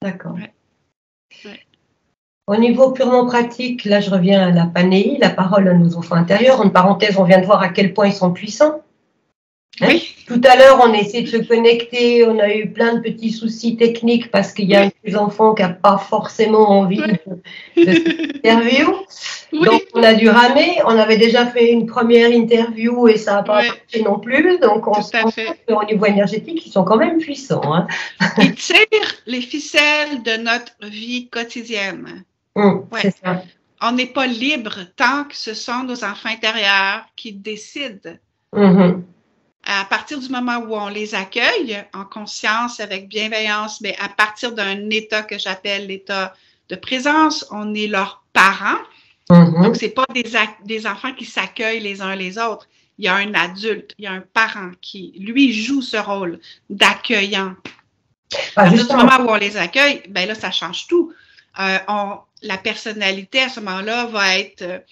D'accord. Ouais. Au niveau purement pratique, là je reviens à la Panéie, la parole à nos enfants intérieurs. En parenthèse, on vient de voir à quel point ils sont puissants. Oui. Tout à l'heure, on a essayé de se connecter, on a eu plein de petits soucis techniques parce qu'il y a des enfants qui n'ont pas forcément envie de cette interview. Oui. Donc, on a dû ramer. On avait déjà fait une première interview et ça n'a pas marché non plus. Donc, on se rend compte qu'au niveau énergétique, ils sont quand même puissants. Hein. Ils tirent les ficelles de notre vie quotidienne. C'est ça. On n'est pas libre tant que ce sont nos enfants intérieurs qui décident. À partir du moment où on les accueille en conscience, avec bienveillance, mais à partir d'un état que j'appelle l'état de présence, on est leurs parents. Donc, ce n'est pas des enfants qui s'accueillent les uns les autres. Il y a un adulte, il y a un parent qui, lui, joue ce rôle d'accueillant. À partir du moment où on les accueille, ben là, ça change tout. La personnalité, à ce moment-là, va être,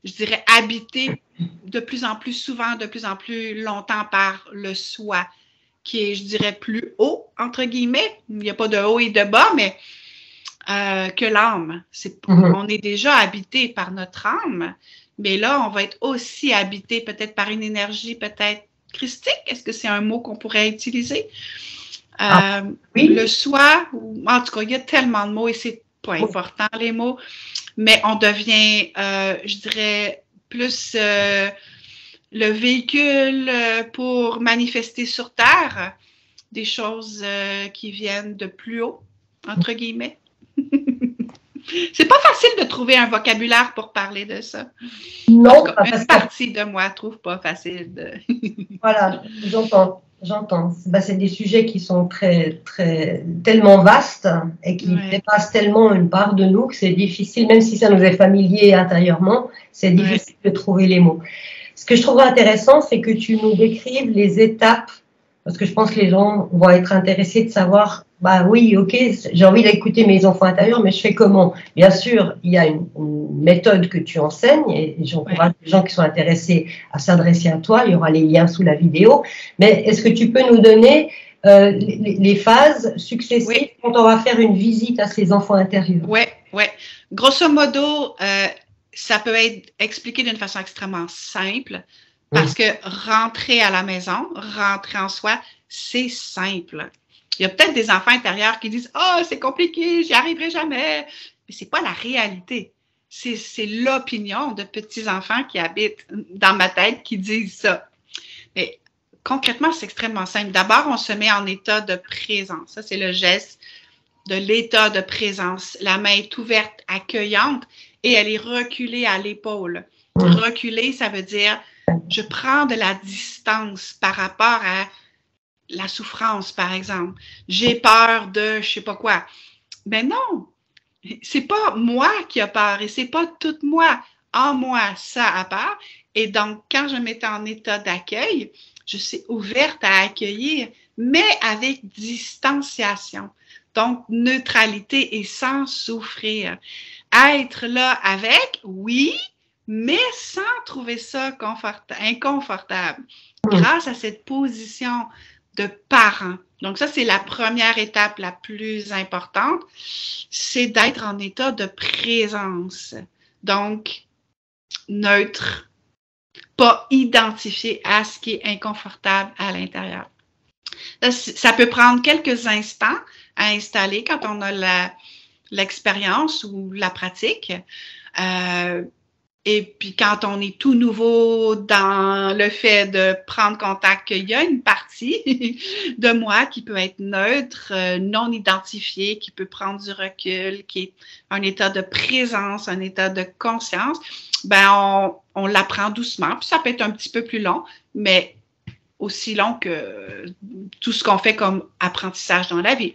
je dirais, habitée de plus en plus souvent, de plus en plus longtemps par le soi, qui est, je dirais, plus haut, entre guillemets. Il n'y a pas de haut et de bas, mais que l'âme. On est déjà habité par notre âme, mais là, on va être aussi habité peut-être par une énergie peut-être christique. Est-ce que c'est un mot qu'on pourrait utiliser? Oui. Le soi, en tout cas, il y a tellement de mots et c'est pas important, les mots, mais on devient, je dirais, plus le véhicule pour manifester sur Terre des choses qui viennent de plus haut, entre guillemets. C'est pas facile de trouver un vocabulaire pour parler de ça. Non, une partie de moi trouve pas facile de... Voilà, j'entends. C'est des sujets qui sont tellement vastes et qui dépassent tellement une part de nous que c'est difficile, même si ça nous est familier intérieurement, c'est difficile de trouver les mots. Ce que je trouve intéressant, c'est que tu nous décrives les étapes, parce que je pense que les gens vont être intéressés de savoir, bah oui, ok, j'ai envie d'écouter mes enfants intérieurs, mais je fais comment? Bien sûr, il y a une méthode que tu enseignes et j'encourage les gens qui sont intéressés à s'adresser à toi. Il y aura les liens sous la vidéo. Mais est-ce que tu peux nous donner les phases successives quand on va faire une visite à ces enfants intérieurs? Oui. Grosso modo, ça peut être expliqué d'une façon extrêmement simple parce que rentrer à la maison, rentrer en soi, c'est simple. Il y a peut-être des enfants intérieurs qui disent « Ah, c'est compliqué, j'y arriverai jamais ». Mais c'est pas la réalité. C'est l'opinion de petits enfants qui habitent dans ma tête qui disent ça. Mais concrètement, c'est extrêmement simple. D'abord, on se met en état de présence. Ça, c'est le geste de l'état de présence. La main est ouverte, accueillante, et elle est reculée à l'épaule. Reculer, ça veut dire je prends de la distance par rapport à la souffrance, par exemple. J'ai peur de je sais pas quoi. Mais non, c'est pas moi qui a peur et c'est pas tout moi. En moi, ça a peur. Et donc, quand je m'étais en état d'accueil, je suis ouverte à accueillir, mais avec distanciation. Donc, neutralité et sans souffrir. Être là avec, oui, mais sans trouver ça inconfortable. Grâce à cette position de parent. Donc, ça, c'est la première étape la plus importante, c'est d'être en état de présence. Donc, neutre, pas identifié à ce qui est inconfortable à l'intérieur. Ça peut prendre quelques instants à installer quand on a l'expérience ou la pratique. Et puis, quand on est tout nouveau dans le fait de prendre contact, il y a une partie de moi qui peut être neutre, non identifiée, qui peut prendre du recul, qui est un état de présence, un état de conscience, ben on l'apprend doucement. Puis ça peut être un petit peu plus long, mais aussi long que tout ce qu'on fait comme apprentissage dans la vie.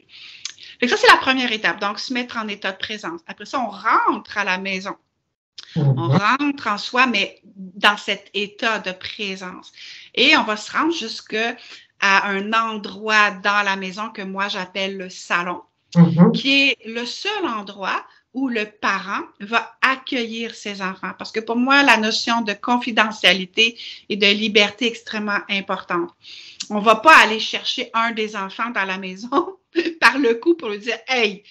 Fait que ça, c'est la première étape. Donc, se mettre en état de présence. Après ça, on rentre à la maison. On rentre en soi, mais dans cet état de présence. Et on va se rendre jusqu'à un endroit dans la maison que moi, j'appelle le salon, qui est le seul endroit où le parent va accueillir ses enfants. Parce que pour moi, la notion de confidentialité et de liberté est extrêmement importante. On ne va pas aller chercher un des enfants dans la maison par le cou pour lui dire « Hey,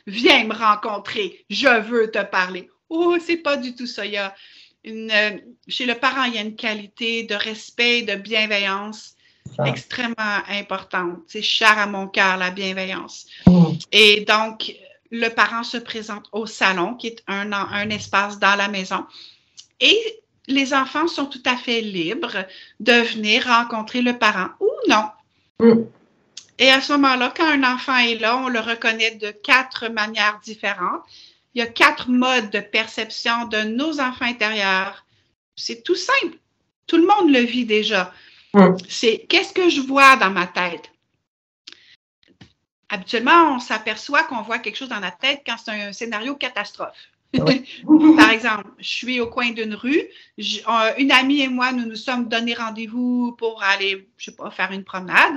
viens me rencontrer, je veux te parler ». Oh, c'est pas du tout ça. Il y a chez le parent, il y a une qualité de respect, de bienveillance extrêmement importante. C'est cher à mon cœur, la bienveillance. Et donc, le parent se présente au salon, qui est un espace dans la maison. Et les enfants sont tout à fait libres de venir rencontrer le parent ou non. Et à ce moment-là, quand un enfant est là, on le reconnaît de 4 manières différentes. Il y a 4 modes de perception de nos enfants intérieurs. C'est tout simple. Tout le monde le vit déjà. C'est qu'est-ce que je vois dans ma tête? Habituellement, on s'aperçoit qu'on voit quelque chose dans la tête quand c'est un scénario catastrophe. Par exemple, je suis au coin d'une rue, une amie et moi, nous nous sommes donné rendez-vous pour aller, je sais pas, faire une promenade.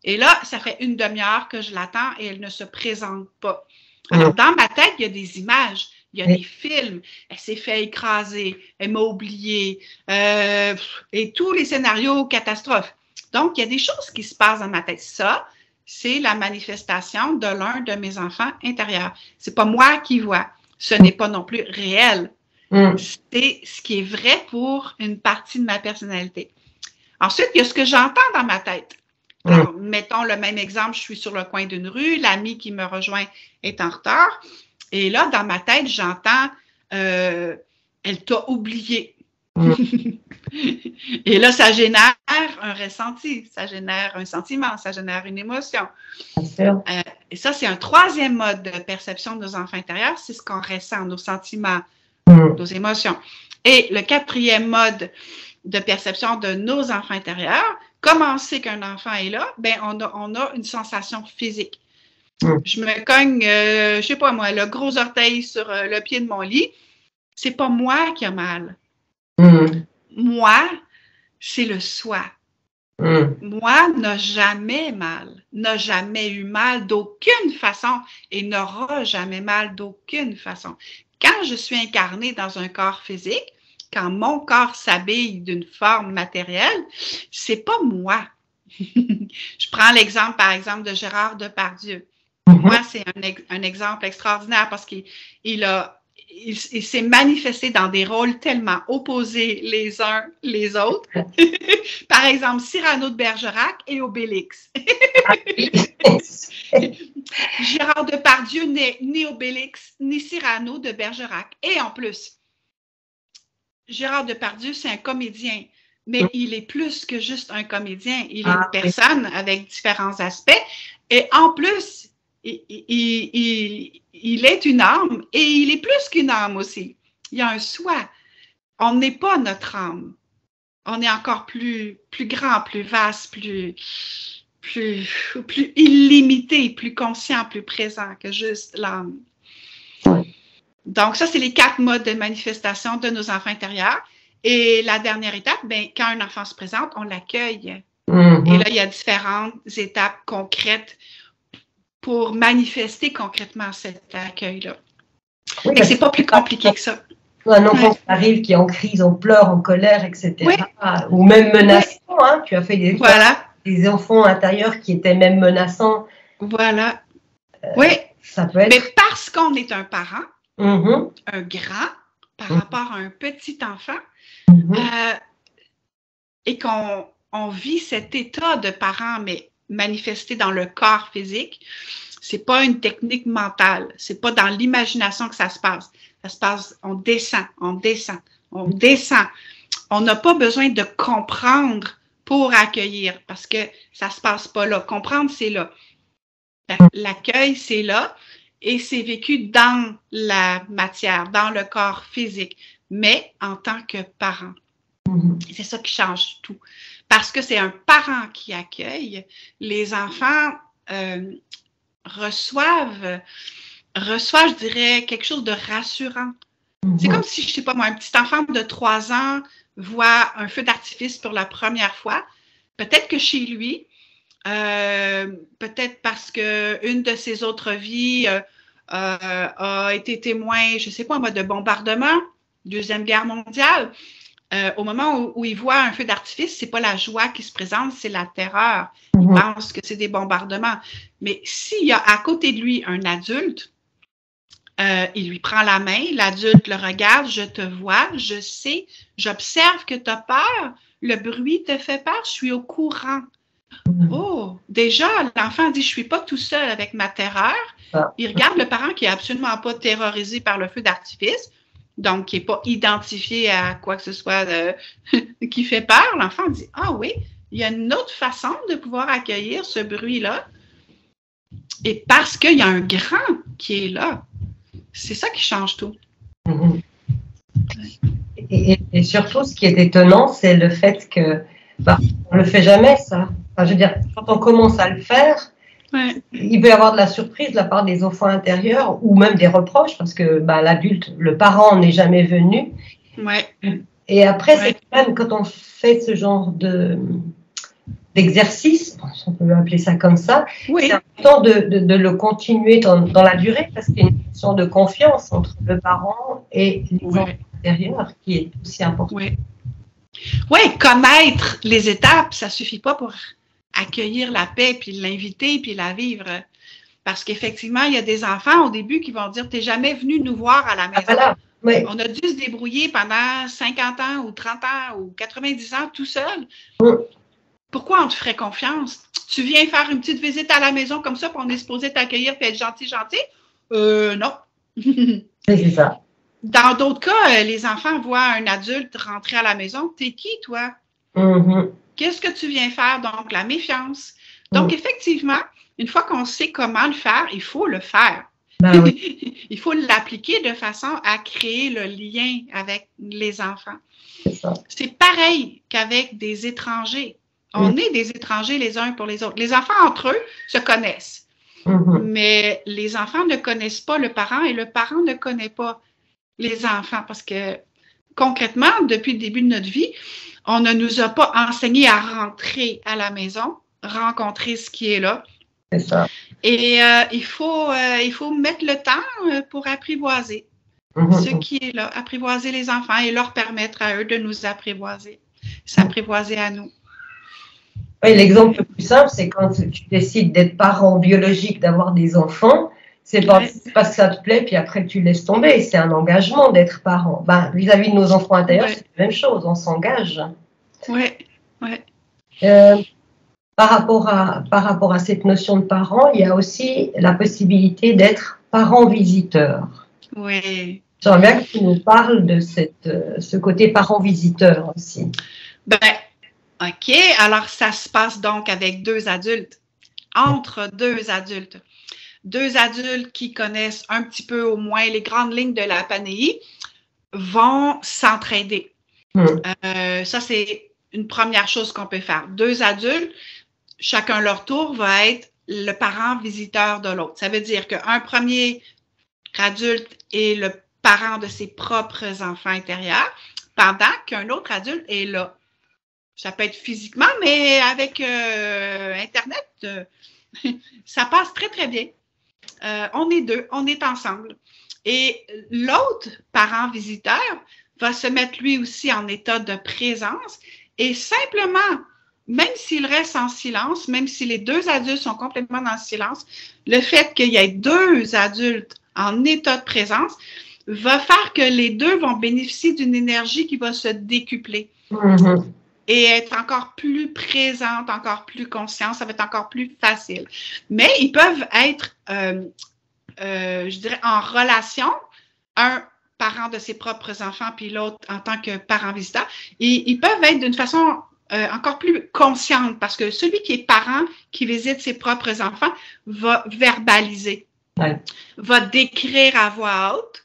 Et là, ça fait une demi-heure que je l'attends et elle ne se présente pas. Alors, dans ma tête, il y a des images, il y a des films. Elle s'est fait écraser, elle m'a oublié, et tous les scénarios catastrophes. Donc, il y a des choses qui se passent dans ma tête. Ça, c'est la manifestation de l'un de mes enfants intérieurs. C'est pas moi qui vois. Ce n'est pas non plus réel. C'est ce qui est vrai pour une partie de ma personnalité. Ensuite, il y a ce que j'entends dans ma tête. Alors, mettons le même exemple, je suis sur le coin d'une rue, l'ami qui me rejoint est en retard, et là, dans ma tête, j'entends elle t'a oublié. Et là, ça génère un ressenti, ça génère un sentiment, ça génère une émotion. Et ça, c'est un 3e mode de perception de nos enfants intérieurs, c'est ce qu'on ressent, nos sentiments, nos émotions. Et le 4e mode de perception de nos enfants intérieurs, comment on sait qu'un enfant est là? Ben, on a une sensation physique. Je me cogne, je sais pas moi, le gros orteil sur le pied de mon lit. C'est pas moi qui a mal. Moi, c'est le soi. Moi n'a jamais mal, n'a jamais eu mal d'aucune façon et n'aura jamais mal d'aucune façon. Quand je suis incarnée dans un corps physique, quand mon corps s'habille d'une forme matérielle, c'est pas moi. Je prends l'exemple, par exemple, de Gérard Depardieu. Moi, c'est un exemple extraordinaire parce qu'il a il s'est manifesté dans des rôles tellement opposés les uns les autres. Par exemple, Cyrano de Bergerac et Obélix. Gérard Depardieu n'est ni Obélix ni Cyrano de Bergerac. Et en plus, Gérard Depardieu, c'est un comédien, mais il est plus que juste un comédien. Il est une personne avec différents aspects. Et en plus, il est une âme et il est plus qu'une âme aussi. Il y a un soi. On n'est pas notre âme. On est encore plus grand, plus vaste, plus illimité, plus conscient, plus présent que juste l'âme. Donc, ça, c'est les 4 modes de manifestation de nos enfants intérieurs. Et la dernière étape, ben, quand un enfant se présente, on l'accueille. Et là, il y a différentes étapes concrètes pour manifester concrètement cet accueil-là. Oui, c'est pas plus compliqué que ça. Un enfant qui arrive, qui est en crise, en pleurs, en colère, etc. Oui. Ou même menaçant. Oui. Hein, tu as fait des enfants intérieurs qui étaient même menaçants. Voilà. Oui. Ça peut être... Mais parce qu'on est un parent, un grand, par rapport à un petit enfant, et qu'on vit cet état de parent, mais manifesté dans le corps physique, c'est pas une technique mentale, c'est pas dans l'imagination que ça se passe. Ça se passe, on descend. On n'a pas besoin de comprendre pour accueillir, parce que ça se passe pas là. Comprendre, c'est là. L'accueil, c'est là, et c'est vécu dans la matière, dans le corps physique, mais en tant que parent. C'est ça qui change tout. Parce que c'est un parent qui accueille, les enfants reçoivent, je dirais, quelque chose de rassurant. C'est comme si, je sais pas moi, un petit enfant de 3 ans voit un feu d'artifice pour la première fois. Peut-être que chez lui, peut-être parce qu'une de ses autres vies a été témoin, je sais pas moi, de bombardement, Deuxième Guerre mondiale. Au moment où il voit un feu d'artifice, c'est pas la joie qui se présente, c'est la terreur. Il pense que c'est des bombardements. Mais s'il y a à côté de lui un adulte, il lui prend la main, l'adulte le regarde, je te vois, je sais, j'observe que tu as peur, le bruit te fait peur, je suis au courant. Oh, déjà, l'enfant dit, je suis pas tout seul avec ma terreur. Il regarde le parent qui est absolument pas terrorisé par le feu d'artifice, donc qui n'est pas identifié à quoi que ce soit qui fait peur. L'enfant dit, ah oui, il y a une autre façon de pouvoir accueillir ce bruit-là. Et parce qu'il y a un grand qui est là. C'est ça qui change tout. Et surtout, ce qui est étonnant, c'est le fait que on ne le fait jamais, ça. Enfin, je veux dire, quand on commence à le faire, il peut y avoir de la surprise de la part des enfants intérieurs ou même des reproches parce que l'adulte, le parent n'est jamais venu. Et après, c'est même quand on fait ce genre d'exercice, on peut appeler ça comme ça, c'est important de le continuer dans la durée parce qu'il y a une question de confiance entre le parent et les enfants intérieurs qui est aussi important. Oui, connaître les étapes, ça ne suffit pas pour accueillir la paix, puis l'inviter, puis la vivre. Parce qu'effectivement, il y a des enfants au début qui vont dire « T'es jamais venu nous voir à la maison. On a dû se débrouiller pendant 50 ans ou 30 ans ou 90 ans tout seul. Pourquoi on te ferait confiance? Tu viens faire une petite visite à la maison comme ça, puis on est supposé t'accueillir et être gentil. Non. » C'est ça. Dans d'autres cas, les enfants voient un adulte rentrer à la maison. « T'es qui, toi? Qu'est-ce que tu viens faire? » Donc, la méfiance. Donc, effectivement, une fois qu'on sait comment le faire, il faut le faire. Il faut l'appliquer de façon à créer le lien avec les enfants. C'est pareil qu'avec des étrangers. On est des étrangers les uns pour les autres. Les enfants entre eux se connaissent. Mais les enfants ne connaissent pas le parent et le parent ne connaît pas les enfants parce que concrètement, depuis le début de notre vie, on ne nous a pas enseigné à rentrer à la maison, rencontrer ce qui est là. C'est ça. Et il faut mettre le temps pour apprivoiser ce qui est là, apprivoiser les enfants et leur permettre à eux de nous apprivoiser, s'apprivoiser à nous. Oui, l'exemple le plus simple, c'est quand tu décides d'être parent biologique, d'avoir des enfants, C'est pas parce que ça te plaît, puis après tu laisses tomber. C'est un engagement d'être parent. Ben, vis-à-vis de nos enfants intérieurs, c'est la même chose. On s'engage. Oui, par rapport à cette notion de parent, il y a aussi la possibilité d'être parent-visiteur. Oui. J'aimerais bien que tu nous parles de ce côté parent-visiteur aussi. Ben, OK. Alors, ça se passe donc avec deux adultes, entre deux adultes. Deux adultes qui connaissent un petit peu au moins les grandes lignes de la PANEI vont s'entraider. Ça, c'est une première chose qu'on peut faire. Deux adultes, chacun leur tour, va être le parent visiteur de l'autre. Ça veut dire qu'un premier adulte est le parent de ses propres enfants intérieurs, pendant qu'un autre adulte est là. Ça peut être physiquement, mais avec Internet, ça passe très, très bien. On est deux, on est ensemble. Et l'autre parent visiteur va se mettre lui aussi en état de présence et simplement, même s'il reste en silence, même si les deux adultes sont complètement dans le silence, le fait qu'il y ait deux adultes en état de présence va faire que les deux vont bénéficier d'une énergie qui va se décupler et être encore plus présente, encore plus consciente, ça va être encore plus facile. Mais ils peuvent être, je dirais, en relation, un parent de ses propres enfants puis l'autre en tant que parent visiteur, et ils peuvent être d'une façon encore plus consciente parce que celui qui est parent, qui visite ses propres enfants, va verbaliser, va décrire à voix haute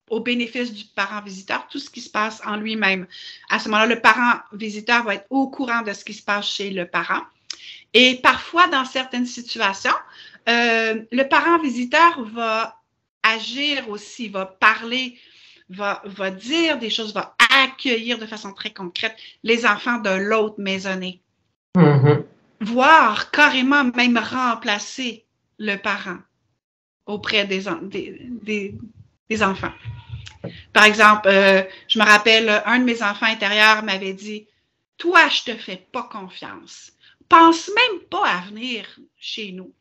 au bénéfice du parent visiteur tout ce qui se passe en lui-même. À ce moment-là, le parent visiteur va être au courant de ce qui se passe chez le parent. Et parfois, dans certaines situations, le parent visiteur va agir aussi, va parler, va dire des choses, va accueillir de façon très concrète les enfants de l'autre maisonnée. Voire carrément même remplacer le parent auprès des enfants. Par exemple, je me rappelle, un de mes enfants intérieurs m'avait dit « Toi, je te fais pas confiance. Pense même pas à venir chez nous. »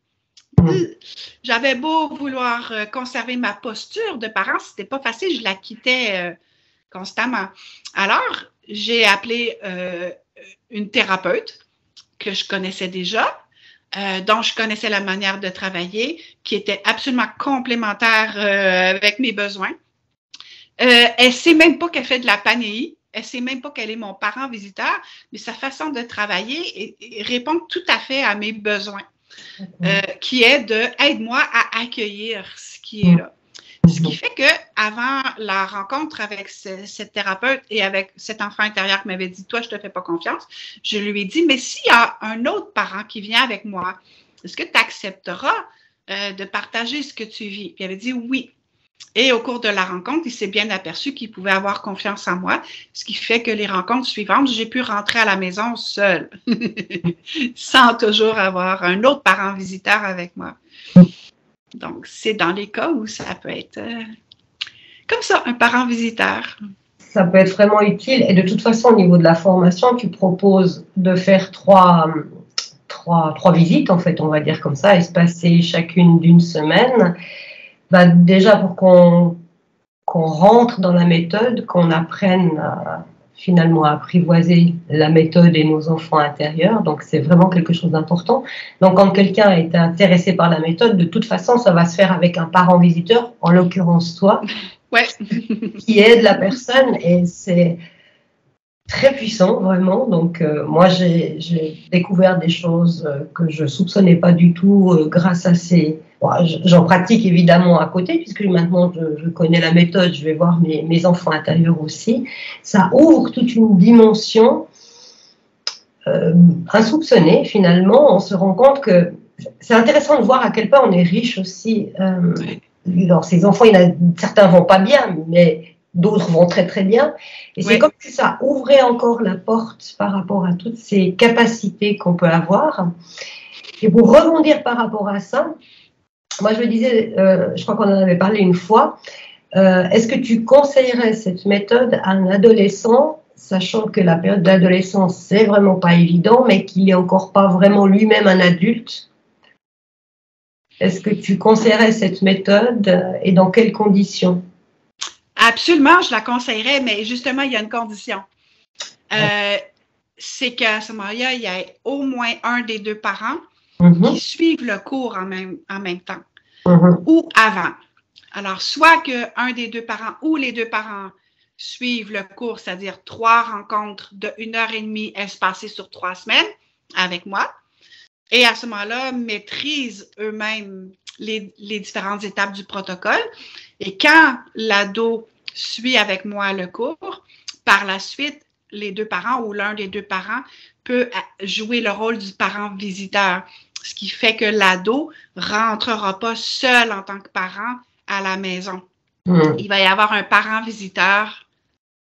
J'avais beau vouloir conserver ma posture de parent, c'était pas facile, je la quittais constamment. Alors, j'ai appelé une thérapeute que je connaissais déjà, dont je connaissais la manière de travailler, qui était absolument complémentaire avec mes besoins. Elle sait même pas qu'elle fait de la PANEI, elle sait même pas qu'elle est mon parent visiteur, mais sa façon de travailler répond tout à fait à mes besoins, qui est de aide-moi à accueillir ce qui est là. Ce qui fait que avant la rencontre avec cette thérapeute et avec cet enfant intérieur qui m'avait dit « Toi, je te fais pas confiance », je lui ai dit « Mais s'il y a un autre parent qui vient avec moi, est-ce que tu accepteras de partager ce que tu vis? » Puis elle avait dit « Oui ». Et au cours de la rencontre, il s'est bien aperçu qu'il pouvait avoir confiance en moi, ce qui fait que les rencontres suivantes, j'ai pu rentrer à la maison seule, sans toujours avoir un autre parent visiteur avec moi. Donc, c'est dans les cas où ça peut être comme ça, un parent visiteur. Ça peut être vraiment utile. Et de toute façon, au niveau de la formation, tu proposes de faire trois visites, en fait, on va dire comme ça, espacées chacune d'une semaine. Bah, déjà pour qu'on rentre dans la méthode, qu'on apprenne finalement à apprivoiser la méthode et nos enfants intérieurs. Donc, c'est vraiment quelque chose d'important. Donc, quand quelqu'un est intéressé par la méthode, de toute façon, ça va se faire avec un parent visiteur, en l'occurrence toi, qui aide la personne. Et c'est très puissant, vraiment. Donc, moi, j'ai découvert des choses que je ne soupçonnais pas du tout grâce à ces... Bon, j'en pratique évidemment à côté, puisque maintenant je connais la méthode, je vais voir mes enfants intérieurs aussi. Ça ouvre toute une dimension insoupçonnée, finalement. On se rend compte que c'est intéressant de voir à quel point on est riche aussi. Alors, ces enfants, certains vont pas bien, mais d'autres vont très très bien. Et c'est comme si ça ouvrait encore la porte par rapport à toutes ces capacités qu'on peut avoir. Et pour rebondir par rapport à ça, moi, je me disais, je crois qu'on en avait parlé une fois, est-ce que tu conseillerais cette méthode à un adolescent, sachant que la période d'adolescence, c'est vraiment pas évident, mais qu'il n'est encore pas vraiment lui-même un adulte? Est-ce que tu conseillerais cette méthode et dans quelles conditions? Absolument, je la conseillerais, mais justement, il y a une condition. C'est qu'à ce moment-là, il y a au moins un des deux parents qui suivent le cours en même temps ou avant. Alors, soit qu'un des deux parents ou les deux parents suivent le cours, c'est-à-dire 3 rencontres de 1h30 espacées sur 3 semaines avec moi, et à ce moment-là, maîtrisent eux-mêmes les différentes étapes du protocole. Et quand l'ado suit avec moi le cours, par la suite, les deux parents ou l'un des deux parents peut jouer le rôle du parent visiteur, ce qui fait que l'ado ne rentrera pas seul en tant que parent à la maison. Il va y avoir un parent visiteur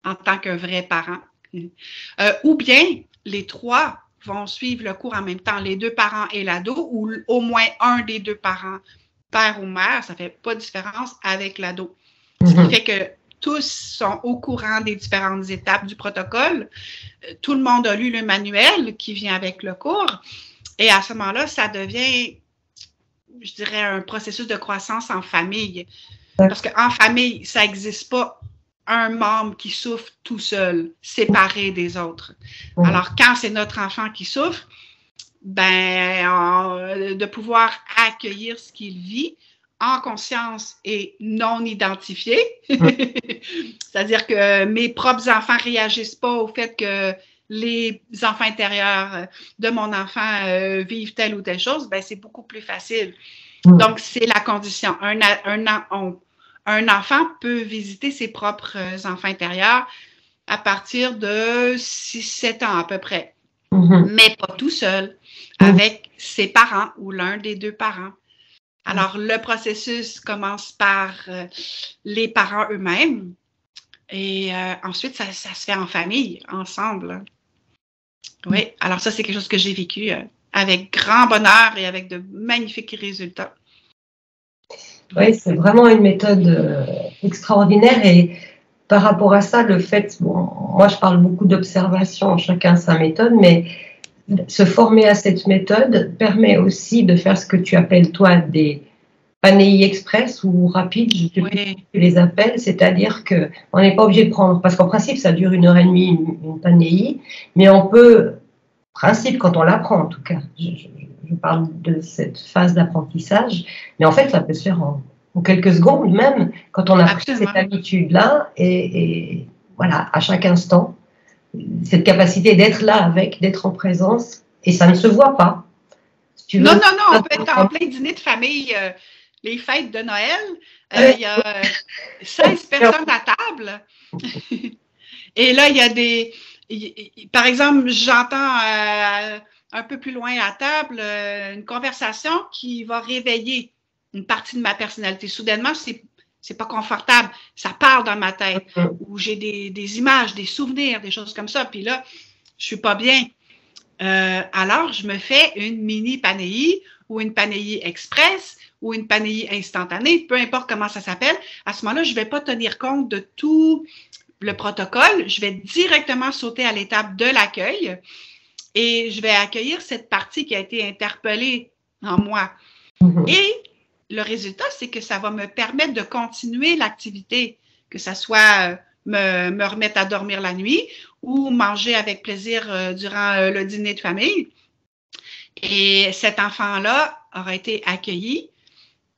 en tant qu'un vrai parent. Ou bien, les 3 vont suivre le cours en même temps, les 2 parents et l'ado, ou au moins un des 2 parents, père ou mère, ça ne fait pas de différence avec l'ado. Ce qui fait que tous sont au courant des différentes étapes du protocole. Tout le monde a lu le manuel qui vient avec le cours. Et à ce moment-là, ça devient, je dirais, un processus de croissance en famille. Parce qu'en famille, ça n'existe pas un membre qui souffre tout seul, séparé des autres. Alors, quand c'est notre enfant qui souffre, de pouvoir accueillir ce qu'il vit en conscience et non identifié. C'est-à-dire que mes propres enfants ne réagissent pas au fait que les enfants intérieurs de mon enfant vivent telle ou telle chose, c'est beaucoup plus facile. Donc, c'est la condition. Un enfant peut visiter ses propres enfants intérieurs à partir de 6-7 ans à peu près, mais pas tout seul, avec ses parents ou l'un des deux parents. Alors, le processus commence par les parents eux-mêmes et ensuite, ça se fait en famille, ensemble. Oui, alors ça, c'est quelque chose que j'ai vécu avec grand bonheur et avec de magnifiques résultats. Oui, c'est vraiment une méthode extraordinaire et par rapport à ça, le fait, moi je parle beaucoup d'observation, chacun sa méthode, mais se former à cette méthode permet aussi de faire ce que tu appelles toi des PANEI express ou rapides, je sais plus comment tu les appelles, c'est-à-dire qu'on n'est pas obligé de prendre, parce qu'en principe ça dure 1h30 une PANEI, mais on peut, principe quand on l'apprend en tout cas, je parle de cette phase d'apprentissage, mais en fait, ça peut se faire en quelques secondes même, quand on a pris cette habitude-là, et voilà, à chaque instant, cette capacité d'être là avec, d'être en présence, et ça ne se voit pas. Si tu veux, non, on peut être en plein dîner de famille, les fêtes de Noël, il y a 16 personnes à table, et là, il y a des... Par exemple, j'entends un peu plus loin à table une conversation qui va réveiller une partie de ma personnalité. Soudainement, c'est pas confortable. Ça parle dans ma tête. Ou j'ai des images, des souvenirs, des choses comme ça. Puis là, je suis pas bien. Alors, je me fais une mini PANEI ou une PANEI express ou une PANEI instantanée, peu importe comment ça s'appelle. À ce moment-là, je vais pas tenir compte de tout le protocole. Je vais directement sauter à l'étape de l'accueil et je vais accueillir cette partie qui a été interpellée en moi. Et le résultat, c'est que ça va me permettre de continuer l'activité, que ça soit me remettre à dormir la nuit ou manger avec plaisir durant le dîner de famille. Et cet enfant-là aura été accueilli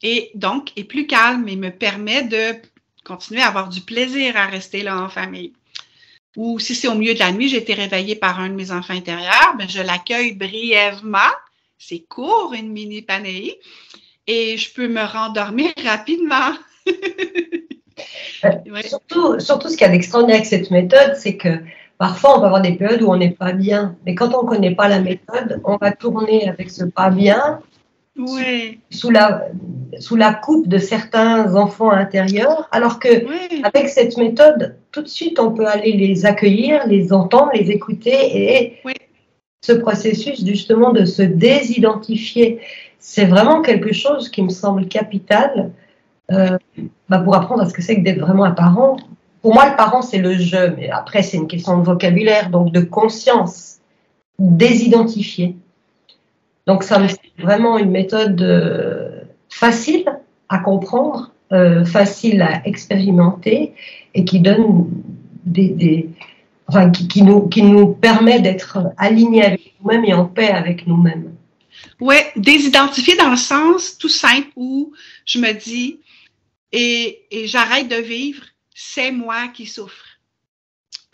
et donc est plus calme et me permet de continuer à avoir du plaisir à rester là en famille. Ou si c'est au milieu de la nuit, j'ai été réveillée par un de mes enfants intérieurs, je l'accueille brièvement, c'est court, une mini PANEI, et je peux me rendormir rapidement. Surtout, ce qu'il y a d'extraordinaire avec cette méthode, c'est que parfois on peut avoir des périodes où on n'est pas bien, mais quand on ne connaît pas la méthode, on va tourner avec ce pas bien sous la coupe de certains enfants intérieurs, alors que avec cette méthode, tout de suite on peut aller les accueillir, les entendre, les écouter et ce processus justement de se désidentifier, c'est vraiment quelque chose qui me semble capital pour apprendre à ce que c'est que d'être vraiment un parent. Pour moi, le parent, c'est le je, mais après, c'est une question de vocabulaire, donc de conscience, désidentifier. Donc, ça me semble vraiment une méthode facile à comprendre, facile à expérimenter et qui donne qui nous permet d'être alignés avec nous-mêmes et en paix avec nous-mêmes. Oui, désidentifier dans le sens tout simple où je me dis et j'arrête de vivre, c'est moi qui souffre.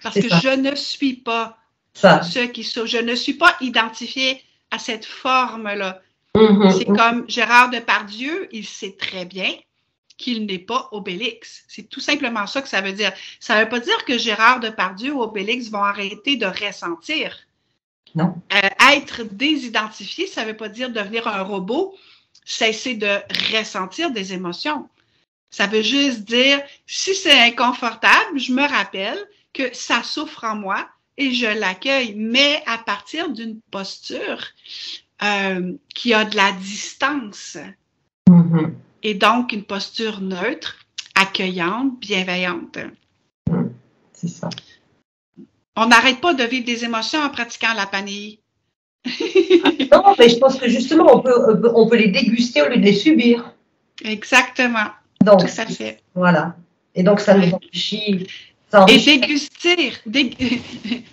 Parce que je ne suis pas ce qui souffre. Je ne suis pas identifiée à cette forme-là. C'est comme Gérard Depardieu, il sait très bien qu'il n'est pas Obélix. C'est tout simplement ça que ça veut dire. Ça ne veut pas dire que Gérard Depardieu ou Obélix vont arrêter de ressentir. Non. Être désidentifié, ça ne veut pas dire devenir un robot, cesser de ressentir des émotions. Ça veut juste dire, si c'est inconfortable, je me rappelle que ça souffre en moi et je l'accueille, mais à partir d'une posture qui a de la distance. Et donc une posture neutre, accueillante, bienveillante. C'est ça. On n'arrête pas de vivre des émotions en pratiquant la panille. Non, mais je pense que justement, on peut les déguster au lieu de les subir. Exactement. Donc, tout à fait. Voilà. Et donc, ça nous enrichit. Et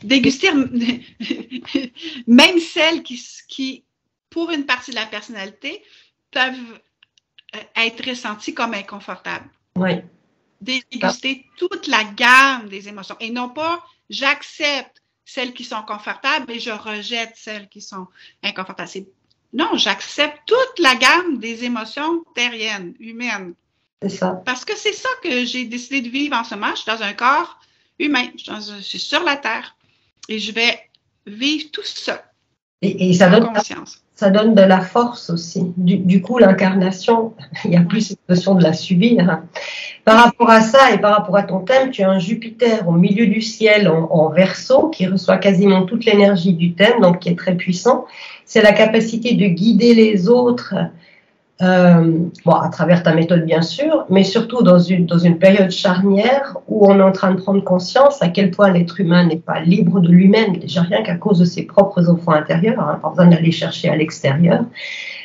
déguster, même celles qui, pour une partie de la personnalité, peuvent être ressenties comme inconfortables. Oui. Déguster toute la gamme des émotions. Et non pas, j'accepte celles qui sont confortables et je rejette celles qui sont inconfortables. Non, j'accepte toute la gamme des émotions terriennes, humaines. C'est ça. Parce que c'est ça que j'ai décidé de vivre en ce moment. Je suis dans un corps humain. Je suis sur la Terre. Et je vais vivre tout ça. Et ça donne de la force aussi. Du coup, l'incarnation, il n'y a plus cette notion de la subir. Par rapport à ça et par rapport à ton thème, tu as un Jupiter au milieu du ciel en Verseau qui reçoit quasiment toute l'énergie du thème, donc qui est très puissant. C'est la capacité de guider les autres, à travers ta méthode bien sûr, mais surtout dans une période charnière où on est en train de prendre conscience à quel point l'être humain n'est pas libre de lui-même, déjà rien qu'à cause de ses propres enfants intérieurs, pas besoin d'aller chercher à l'extérieur.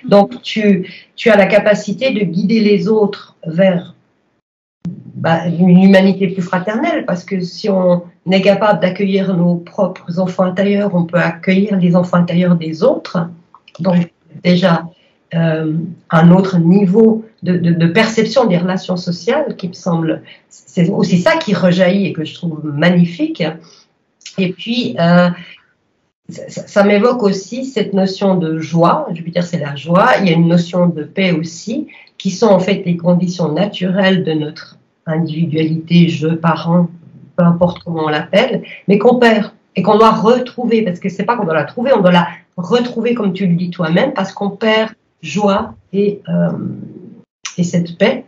Donc tu as la capacité de guider les autres vers une humanité plus fraternelle, parce que si on est capable d'accueillir nos propres enfants intérieurs, on peut accueillir les enfants intérieurs des autres. Donc déjà un autre niveau de perception des relations sociales qui me semble, c'est aussi ça qui rejaillit et que je trouve magnifique. Et puis ça m'évoque aussi cette notion de joie. Jupiter, c'est la joie. Il y a une notion de paix aussi, qui sont en fait les conditions naturelles de notre individualité, je, parent, peu importe comment on l'appelle, mais qu'on perd et qu'on doit retrouver, parce que c'est pas qu'on doit la trouver, on doit la retrouver comme tu le dis toi-même, parce qu'on perd joie et cette paix,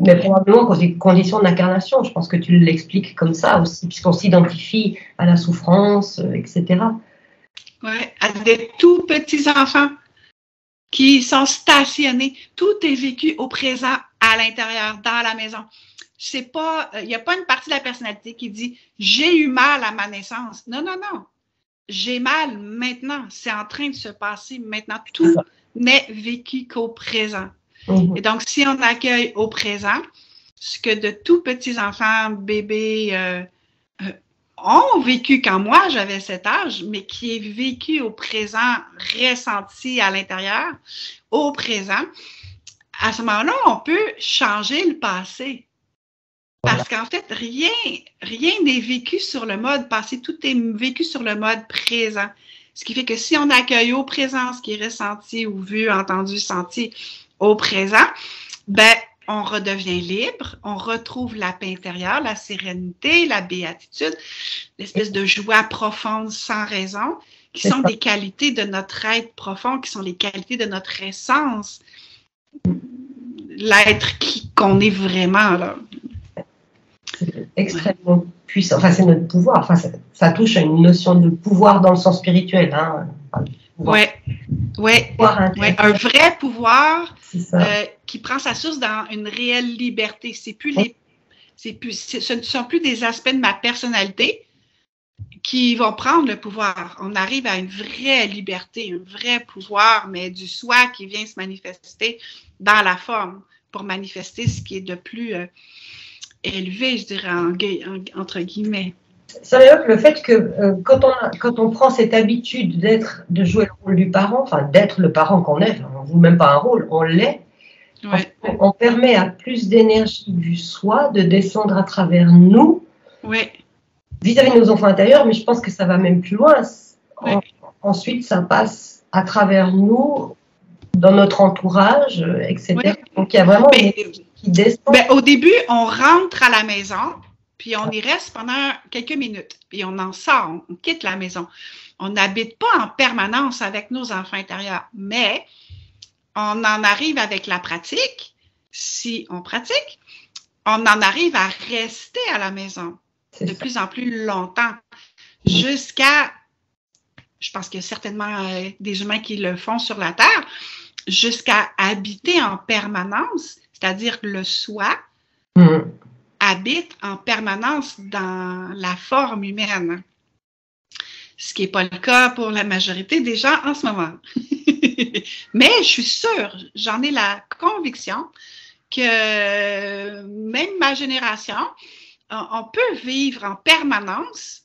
mais probablement à cause des conditions d'incarnation. Je pense que tu l'expliques comme ça aussi, puisqu'on s'identifie à la souffrance, etc. Oui, à des tout petits enfants qui sont stationnés. Tout est vécu au présent, à l'intérieur, dans la maison. C'est pas, il n'y a pas une partie de la personnalité qui dit « j'ai eu mal à ma naissance ». Non, non, non. J'ai mal maintenant. C'est en train de se passer maintenant. Tout n'est vécu qu'au présent. Et donc, si on accueille au présent, ce que de tout petits enfants, bébés ont vécu quand moi j'avais cet âge, mais qui est vécu au présent, ressenti à l'intérieur, au présent, à ce moment-là, on peut changer le passé. Parce qu'en fait, rien n'est vécu sur le mode passé, tout est vécu sur le mode présent. Ce qui fait que si on accueille au présent ce qui est ressenti ou vu, entendu, senti au présent, on redevient libre, on retrouve la paix intérieure, la sérénité, la béatitude, l'espèce de joie profonde sans raison, qui sont des qualités de notre être profond, qui sont les qualités de notre essence, l'être qu'on est vraiment, là. C'est extrêmement puissant. Enfin, c'est notre pouvoir. Enfin, ça touche à une notion de pouvoir dans le sens spirituel. Oui. Un vrai pouvoir qui prend sa source dans une réelle liberté. Ce ne sont plus des aspects de ma personnalité qui vont prendre le pouvoir. On arrive à une vraie liberté, un vrai pouvoir, mais du soi qui vient se manifester dans la forme pour manifester ce qui est de plus élevé, je dirais, entre guillemets. Ça veut dire que le fait que quand on prend cette habitude de jouer le rôle du parent, enfin d'être le parent qu'on est, on ne joue même pas un rôle, on l'est, Ouais. on permet à plus d'énergie du soi de descendre à travers nous, ouais. vis-à-vis de nos enfants intérieurs, mais je pense que ça va même plus loin. Ouais. Ensuite, ça passe à travers nous, dans notre entourage, etc. Ouais. Donc, il y a vraiment une énergie qui descend. Au début, on rentre à la maison, puis on y reste pendant quelques minutes, puis on en sort, on quitte la maison. On n'habite pas en permanence avec nos enfants intérieurs, mais on en arrive avec la pratique, si on pratique, on en arrive à rester à la maison de plus en plus longtemps, jusqu'à, je pense qu'il y a certainement des humains qui le font sur la Terre, jusqu'à habiter en permanence, c'est-à-dire que le soi habite en permanence dans la forme humaine. Ce qui n'est pas le cas pour la majorité des gens en ce moment. Mais je suis sûre, j'en ai la conviction que même ma génération, on peut vivre en permanence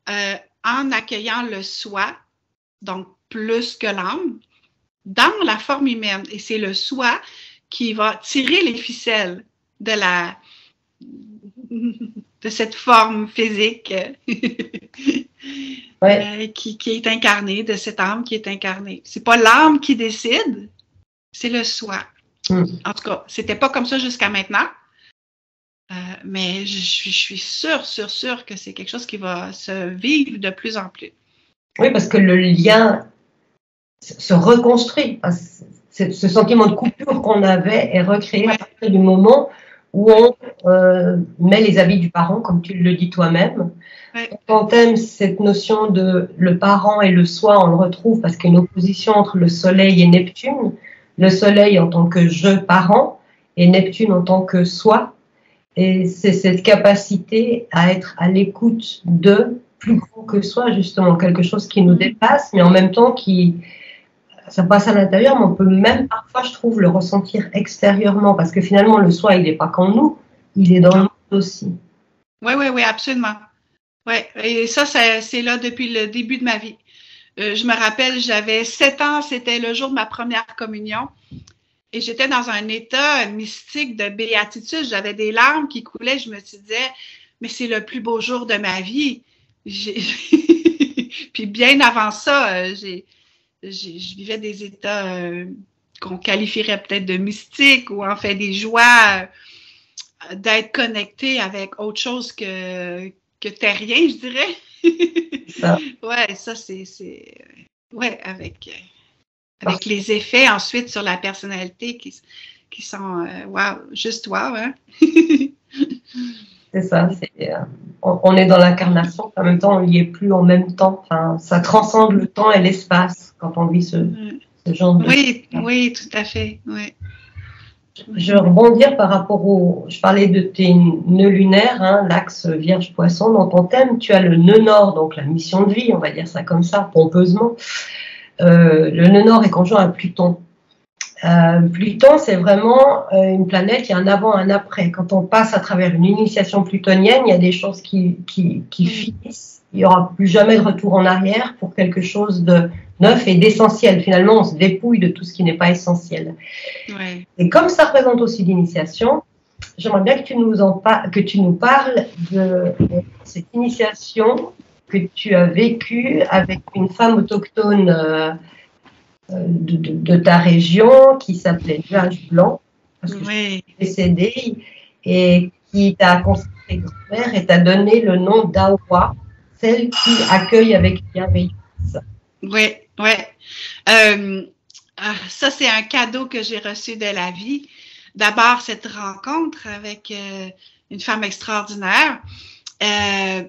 en accueillant le soi, donc plus que l'âme, dans la forme humaine. Et c'est le soi qui va tirer les ficelles de cette forme physique qui est incarnée, de cette âme qui est incarnée. C'est pas l'âme qui décide, c'est le soi. En tout cas, c'était pas comme ça jusqu'à maintenant, mais je suis sûre que c'est quelque chose qui va se vivre de plus en plus. Oui, parce que le lien se reconstruit. Ce sentiment de coupure qu'on avait est recréé à partir du moment où on met les habits du parent, comme tu le dis toi-même. Quand on aime cette notion de le parent et le soi, on le retrouve parce qu'il y a une opposition entre le soleil et Neptune. Le soleil en tant que je parent et Neptune en tant que soi. Et c'est cette capacité à être à l'écoute de plus grand que soi, justement, quelque chose qui nous dépasse, mais en même temps ça passe à l'intérieur, mais on peut même parfois, je trouve, le ressentir extérieurement, parce que finalement, le soi, il n'est pas qu'en nous, il est dans nous aussi. Oui, absolument. Oui, et ça, c'est là depuis le début de ma vie. Je me rappelle, j'avais 7 ans, c'était le jour de ma première communion, et j'étais dans un état mystique de béatitude. J'avais des larmes qui coulaient, je me disais, mais c'est le plus beau jour de ma vie. Puis bien avant ça, je vivais des états qu'on qualifierait peut-être de mystiques ou en fait des joies d'être connecté avec autre chose que terrien, je dirais. Ouais, ça c'est ouais, avec les effets ensuite sur la personnalité qui sont wow, juste wow, hein. C'est ça, on est dans l'incarnation, en même temps on n'y est plus en même temps, enfin, ça transcende le temps et l'espace quand on vit ce genre de... Oui, tout à fait, oui. Je vais rebondir par rapport je parlais de tes nœuds lunaires, hein, l'axe Vierge-Poisson. Dans ton thème, tu as le nœud nord, donc la mission de vie, on va dire ça comme ça, pompeusement. Le nœud nord est conjoint à Pluton. Pluton, c'est vraiment une planète qui a un avant, un après. Quand on passe à travers une initiation plutonienne, il y a des choses qui finissent. Il n'y aura plus jamais de retour en arrière pour quelque chose de neuf et d'essentiel. Finalement, on se dépouille de tout ce qui n'est pas essentiel. Ouais. Et comme ça représente aussi l'initiation, j'aimerais bien que tu nous parles de cette initiation que tu as vécue avec une femme autochtone de ta région qui s'appelait Nuage Blanc, parce que je suis décédée, et qui t'a consacré grand-mère et t'a donné le nom d'Awa, celle qui accueille avec bienveillance. Oui. Ça, c'est un cadeau que j'ai reçu de la vie. D'abord, cette rencontre avec une femme extraordinaire.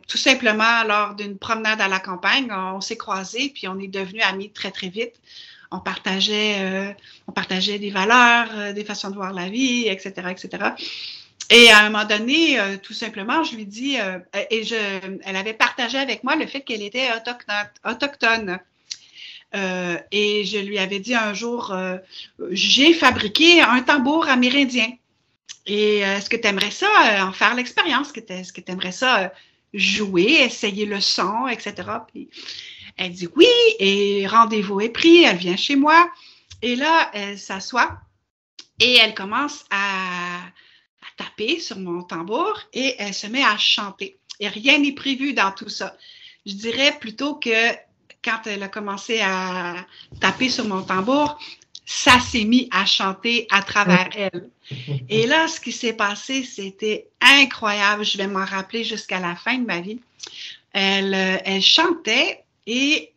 Tout simplement, lors d'une promenade à la campagne, on s'est croisés, puis on est devenus amis très, très vite. On partageait des valeurs, des façons de voir la vie, etc., etc. Et à un moment donné, tout simplement, je lui dis, elle avait partagé avec moi le fait qu'elle était autochtone. Et je lui avais dit un jour, j'ai fabriqué un tambour amérindien. Et est-ce que tu aimerais ça en faire l'expérience? Est-ce que tu aimerais ça jouer, essayer le son, etc. Puis elle dit oui, et rendez-vous est pris, elle vient chez moi. Et là, elle s'assoit et elle commence à taper sur mon tambour et elle se met à chanter. Et rien n'est prévu dans tout ça. Je dirais plutôt que quand elle a commencé à taper sur mon tambour, ça s'est mis à chanter à travers elle. Et là, ce qui s'est passé, c'était incroyable. Je vais m'en rappeler jusqu'à la fin de ma vie. Elle chantait et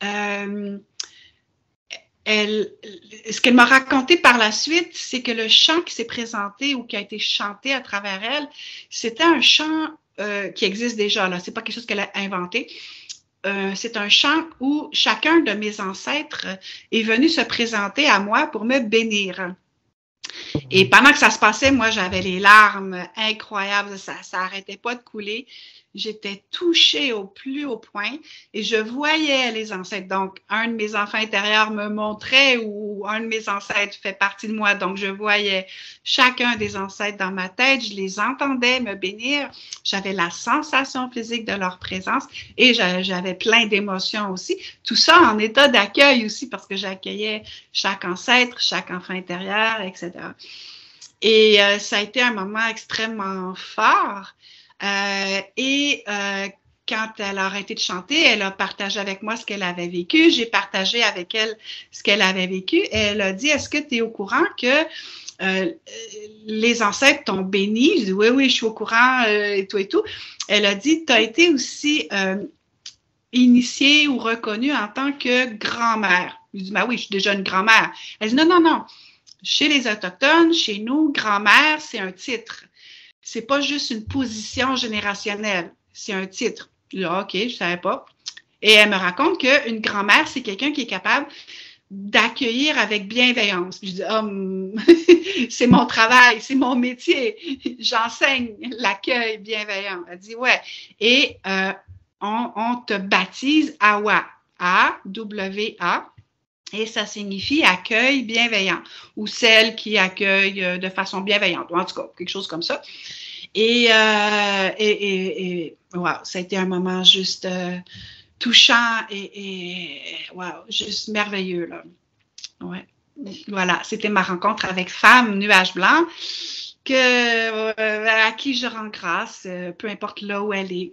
ce qu'elle m'a raconté par la suite, c'est que le chant qui s'est présenté ou qui a été chanté à travers elle, c'était un chant qui existe déjà. Là, c'est pas quelque chose qu'elle a inventé. C'est un chant où chacun de mes ancêtres est venu se présenter à moi pour me bénir. Et pendant que ça se passait, moi, j'avais les larmes incroyables. Ça arrêtait pas de couler. J'étais touchée au plus haut point et je voyais les ancêtres. Donc, un de mes enfants intérieurs me montrait ou un de mes ancêtres fait partie de moi. Donc, je voyais chacun des ancêtres dans ma tête. Je les entendais me bénir. J'avais la sensation physique de leur présence et j'avais plein d'émotions aussi. Tout ça en état d'accueil aussi parce que j'accueillais chaque ancêtre, chaque enfant intérieur, etc. Et ça a été un moment extrêmement fort. Quand elle a arrêté de chanter, elle a partagé avec moi ce qu'elle avait vécu. J'ai partagé avec elle ce qu'elle avait vécu. Et elle a dit, est-ce que tu es au courant que les ancêtres t'ont béni? Je dis, oui, je suis au courant et tout et tout. Elle a dit, tu as été aussi initiée ou reconnue en tant que grand-mère. Je dis, oui, je suis déjà une grand-mère. Elle dit, non. Chez les Autochtones, chez nous, grand-mère, c'est un titre. C'est pas juste une position générationnelle, c'est un titre. Là, OK, je savais pas. Et elle me raconte qu'une grand-mère, c'est quelqu'un qui est capable d'accueillir avec bienveillance. Puis je dis, c'est mon travail, c'est mon métier. J'enseigne l'accueil bienveillant. Elle dit, ouais. Et on te baptise Awa, A-W-A. Et ça signifie accueil bienveillant ou celle qui accueille de façon bienveillante, ou en tout cas, quelque chose comme ça. Et wow, ça a été un moment juste touchant et wow, juste merveilleux, là. Ouais. Voilà, c'était ma rencontre avec Femme Nuage Blanc à qui je rends grâce, peu importe là où elle est.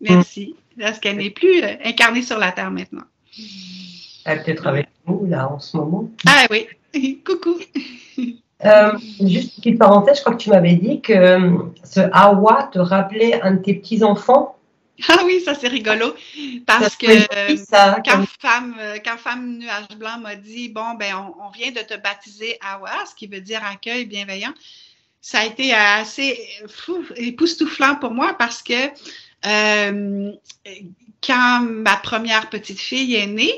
Merci. Parce qu'elle n'est plus incarnée sur la Terre maintenant. Elle est peut-être avec nous, là, en ce moment. Ah oui, coucou. Juste une petite parenthèse, je crois que tu m'avais dit que ce Awa te rappelait un de tes petits-enfants. Ah oui, ça c'est rigolo, parce que quand Femme Nuage Blanc m'a dit, bon, ben on vient de te baptiser Awa, ce qui veut dire accueil bienveillant, ça a été assez époustouflant pour moi parce que quand ma première petite fille est née,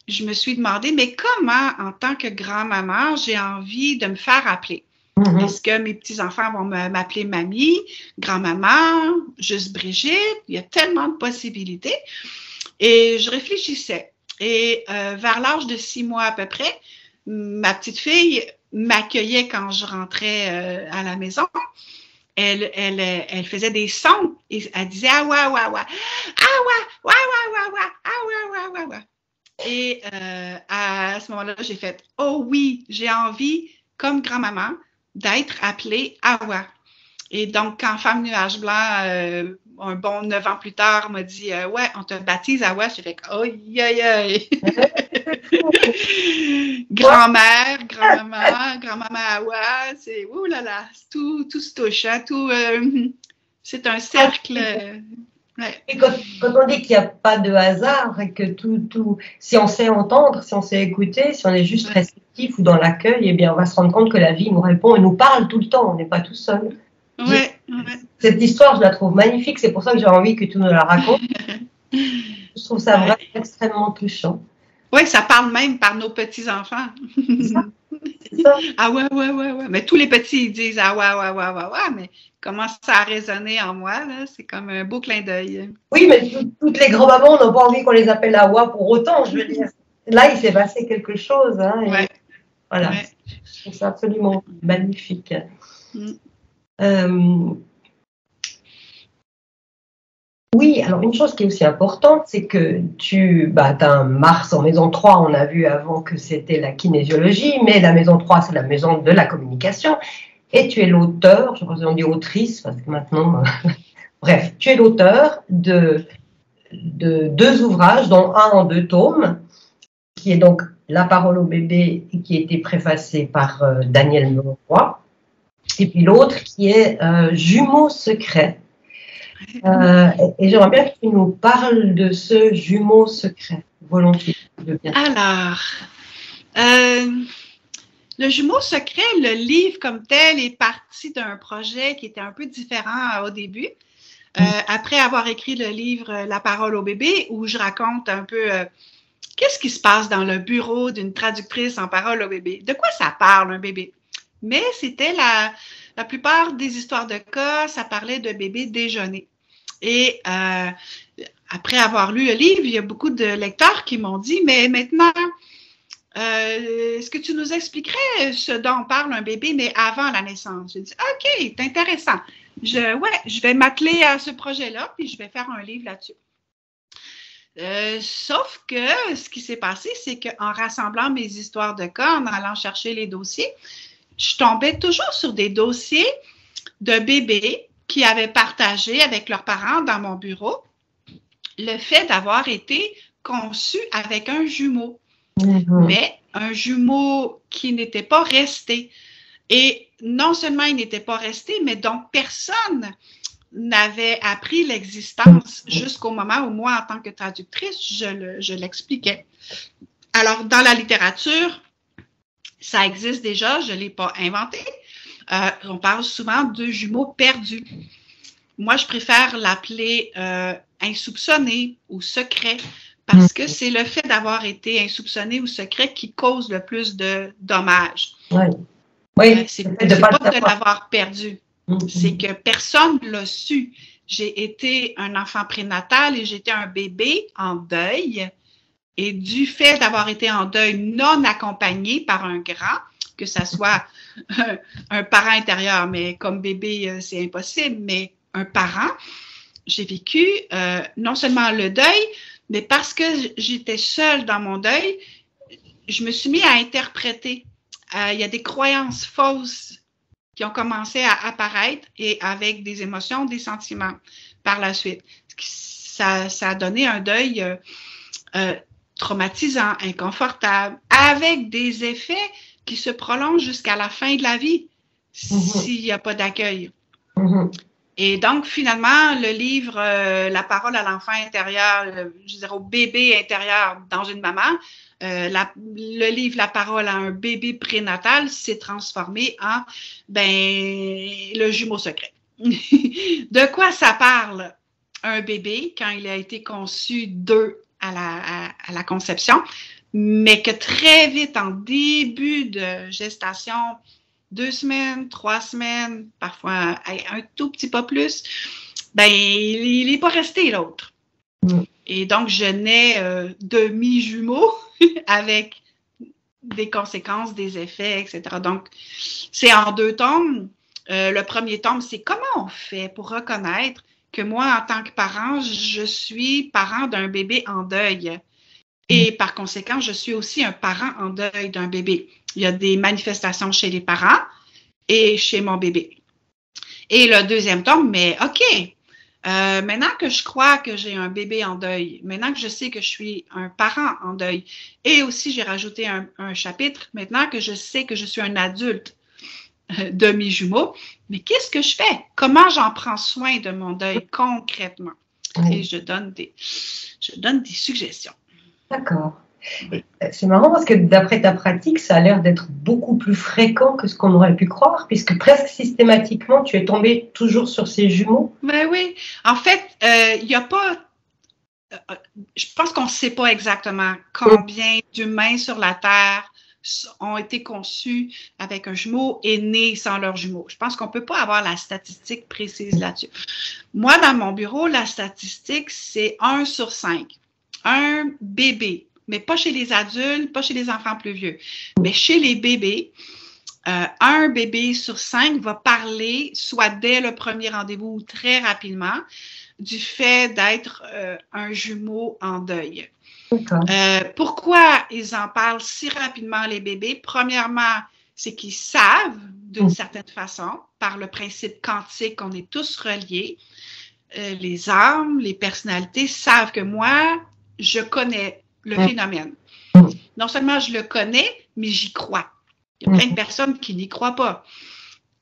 je me suis demandé, mais comment, en tant que grand-maman, j'ai envie de me faire appeler? Mm-hmm. Est-ce que mes petits-enfants vont m'appeler mamie, grand-maman, juste Brigitte? Il y a tellement de possibilités. Et je réfléchissais. Et vers l'âge de 6 mois à peu près, ma petite fille m'accueillait quand je rentrais à la maison. Elle faisait des sons et elle disait « Awa, awa, awa, awa, awa, awa, awa, awa, awa. » Et à ce moment-là, j'ai fait « Oh oui, j'ai envie, comme grand-maman, d'être appelée Awa. » Et donc, quand Femme Nuage Blanc, un bon 9 ans plus tard, m'a dit « Ouais, on te baptise Awa », j'ai fait « Oh, aïe. Grand-mère, grand-maman, grand-maman Awa, c'est ouh là là, tout se touche, hein, c'est un cercle. Ouais. Et quand on dit qu'il n'y a pas de hasard et que tout, si on sait entendre, si on sait écouter, si on est juste réceptif ou dans l'accueil, eh bien, on va se rendre compte que la vie nous répond et nous parle tout le temps. On n'est pas tout seul. Ouais. Cette histoire, je la trouve magnifique. C'est pour ça que j'ai envie que tu nous la racontes. Je trouve ça vraiment extrêmement touchant. Oui, ça parle même par nos petits-enfants. C'est ça. Ah ouais, ouais, ouais, ouais. Mais tous les petits, ils disent ah ouais, ouais, ouais, ouais, ouais, mais comment ça a résonné en moi, là? C'est comme un beau clin d'œil. Oui, mais toutes les grands-mamans n'ont pas envie qu'on les appelle Awa pour autant, je veux dire. Là, il s'est passé quelque chose, hein, et Ouais, voilà. ouais. Je trouve ça absolument magnifique. Mm. Oui, alors une chose qui est aussi importante, c'est que tu as un Mars en maison 3, on a vu avant que c'était la kinésiologie, mais la maison 3, c'est la maison de la communication, et tu es l'auteur, je pense qu'on dit autrice, parce que maintenant, bref, tu es l'auteur de 2 ouvrages, dont un en 2 tomes, qui est donc La parole au bébé, et qui a été préfacé par Daniel Monroy, et puis l'autre qui est Jumeaux secrets. Et j'aimerais bien que tu nous parles de ce jumeau secret, volontiers. Alors, le jumeau secret, le livre comme tel, est parti d'un projet qui était un peu différent au début. Après avoir écrit le livre La parole au bébé, où je raconte un peu qu'est-ce qui se passe dans le bureau d'une traductrice en parole au bébé. De quoi ça parle, un bébé? Mais c'était la plupart des histoires de cas, ça parlait de bébés déjeuner. Et après avoir lu le livre, il y a beaucoup de lecteurs qui m'ont dit, mais maintenant, est-ce que tu nous expliquerais ce dont parle un bébé, mais avant la naissance? J'ai dit, OK, c'est intéressant. Je vais m'atteler à ce projet-là, puis je vais faire un livre là-dessus. Sauf que ce qui s'est passé, c'est qu'en rassemblant mes histoires de cas, en allant chercher les dossiers, je tombais toujours sur des dossiers de bébés qui avaient partagé avec leurs parents dans mon bureau le fait d'avoir été conçus avec un jumeau. Mais un jumeau qui n'était pas resté. Et non seulement il n'était pas resté, mais dont personne n'avait appris l'existence jusqu'au moment où moi, en tant que traductrice, je l'expliquais. Alors, dans la littérature, ça existe déjà, je ne l'ai pas inventé. On parle souvent de jumeaux perdus. Moi, je préfère l'appeler insoupçonné ou secret, parce que c'est le fait d'avoir été insoupçonné ou secret qui cause le plus de dommages. Oui. C'est pas de l'avoir perdu, c'est que personne ne l'a su. J'ai été un enfant prénatal et j'étais un bébé en deuil. Et du fait d'avoir été en deuil non accompagné par un grand, que ça soit un parent intérieur, mais comme bébé, c'est impossible, mais un parent, j'ai vécu non seulement le deuil, mais parce que j'étais seule dans mon deuil, je me suis mis à interpréter. Il y a des croyances fausses qui ont commencé à apparaître et avec des émotions, des sentiments par la suite. Ça a donné un deuil traumatisant, inconfortable, avec des effets qui se prolongent jusqu'à la fin de la vie s'il n'y a pas d'accueil. Et donc, finalement, le livre La parole à l'enfant intérieur, je dirais au bébé intérieur dans une maman, le livre La parole à un bébé prénatal s'est transformé en le jumeau secret. De quoi ça parle un bébé quand il a été conçu à la conception, mais que très vite, en début de gestation, 2 semaines, 3 semaines, parfois un tout petit peu plus, il n'est pas resté l'autre. Et donc, je nais demi-jumeaux avec des conséquences, des effets, etc. Donc, c'est en 2 tomes. Le premier tome, c'est comment on fait pour reconnaître que moi, en tant que parent, je suis parent d'un bébé en deuil. Et par conséquent, je suis aussi un parent en deuil d'un bébé. Il y a des manifestations chez les parents et chez mon bébé. Et le deuxième tome, mais OK, maintenant que je crois que j'ai un bébé en deuil, maintenant que je sais que je suis un parent en deuil, et aussi j'ai rajouté un chapitre, maintenant que je sais que je suis un adulte demi-jumeau, mais qu'est-ce que je fais? Comment j'en prends soin de mon deuil concrètement? Et je donne des suggestions. D'accord. C'est marrant parce que d'après ta pratique, ça a l'air d'être beaucoup plus fréquent que ce qu'on aurait pu croire, puisque presque systématiquement, tu es tombé toujours sur ces jumeaux. Ben oui. En fait, il n'y a pas... je pense qu'on ne sait pas exactement combien d'humains sur la Terre ont été conçus avec un jumeau et nés sans leur jumeau. Je pense qu'on ne peut pas avoir la statistique précise là-dessus. Moi, dans mon bureau, la statistique, c'est 1 sur 5. Un bébé, mais pas chez les adultes, pas chez les enfants plus vieux, mais chez les bébés, un bébé sur 5 va parler, soit dès le premier rendez-vous ou très rapidement, du fait d'être un jumeau en deuil. Pourquoi ils en parlent si rapidement, les bébés? Premièrement, c'est qu'ils savent, d'une certaine façon, par le principe quantique qu'on est tous reliés, les âmes, les personnalités savent que moi, je connais le phénomène. Non seulement je le connais, mais j'y crois. Il y a plein de personnes qui n'y croient pas.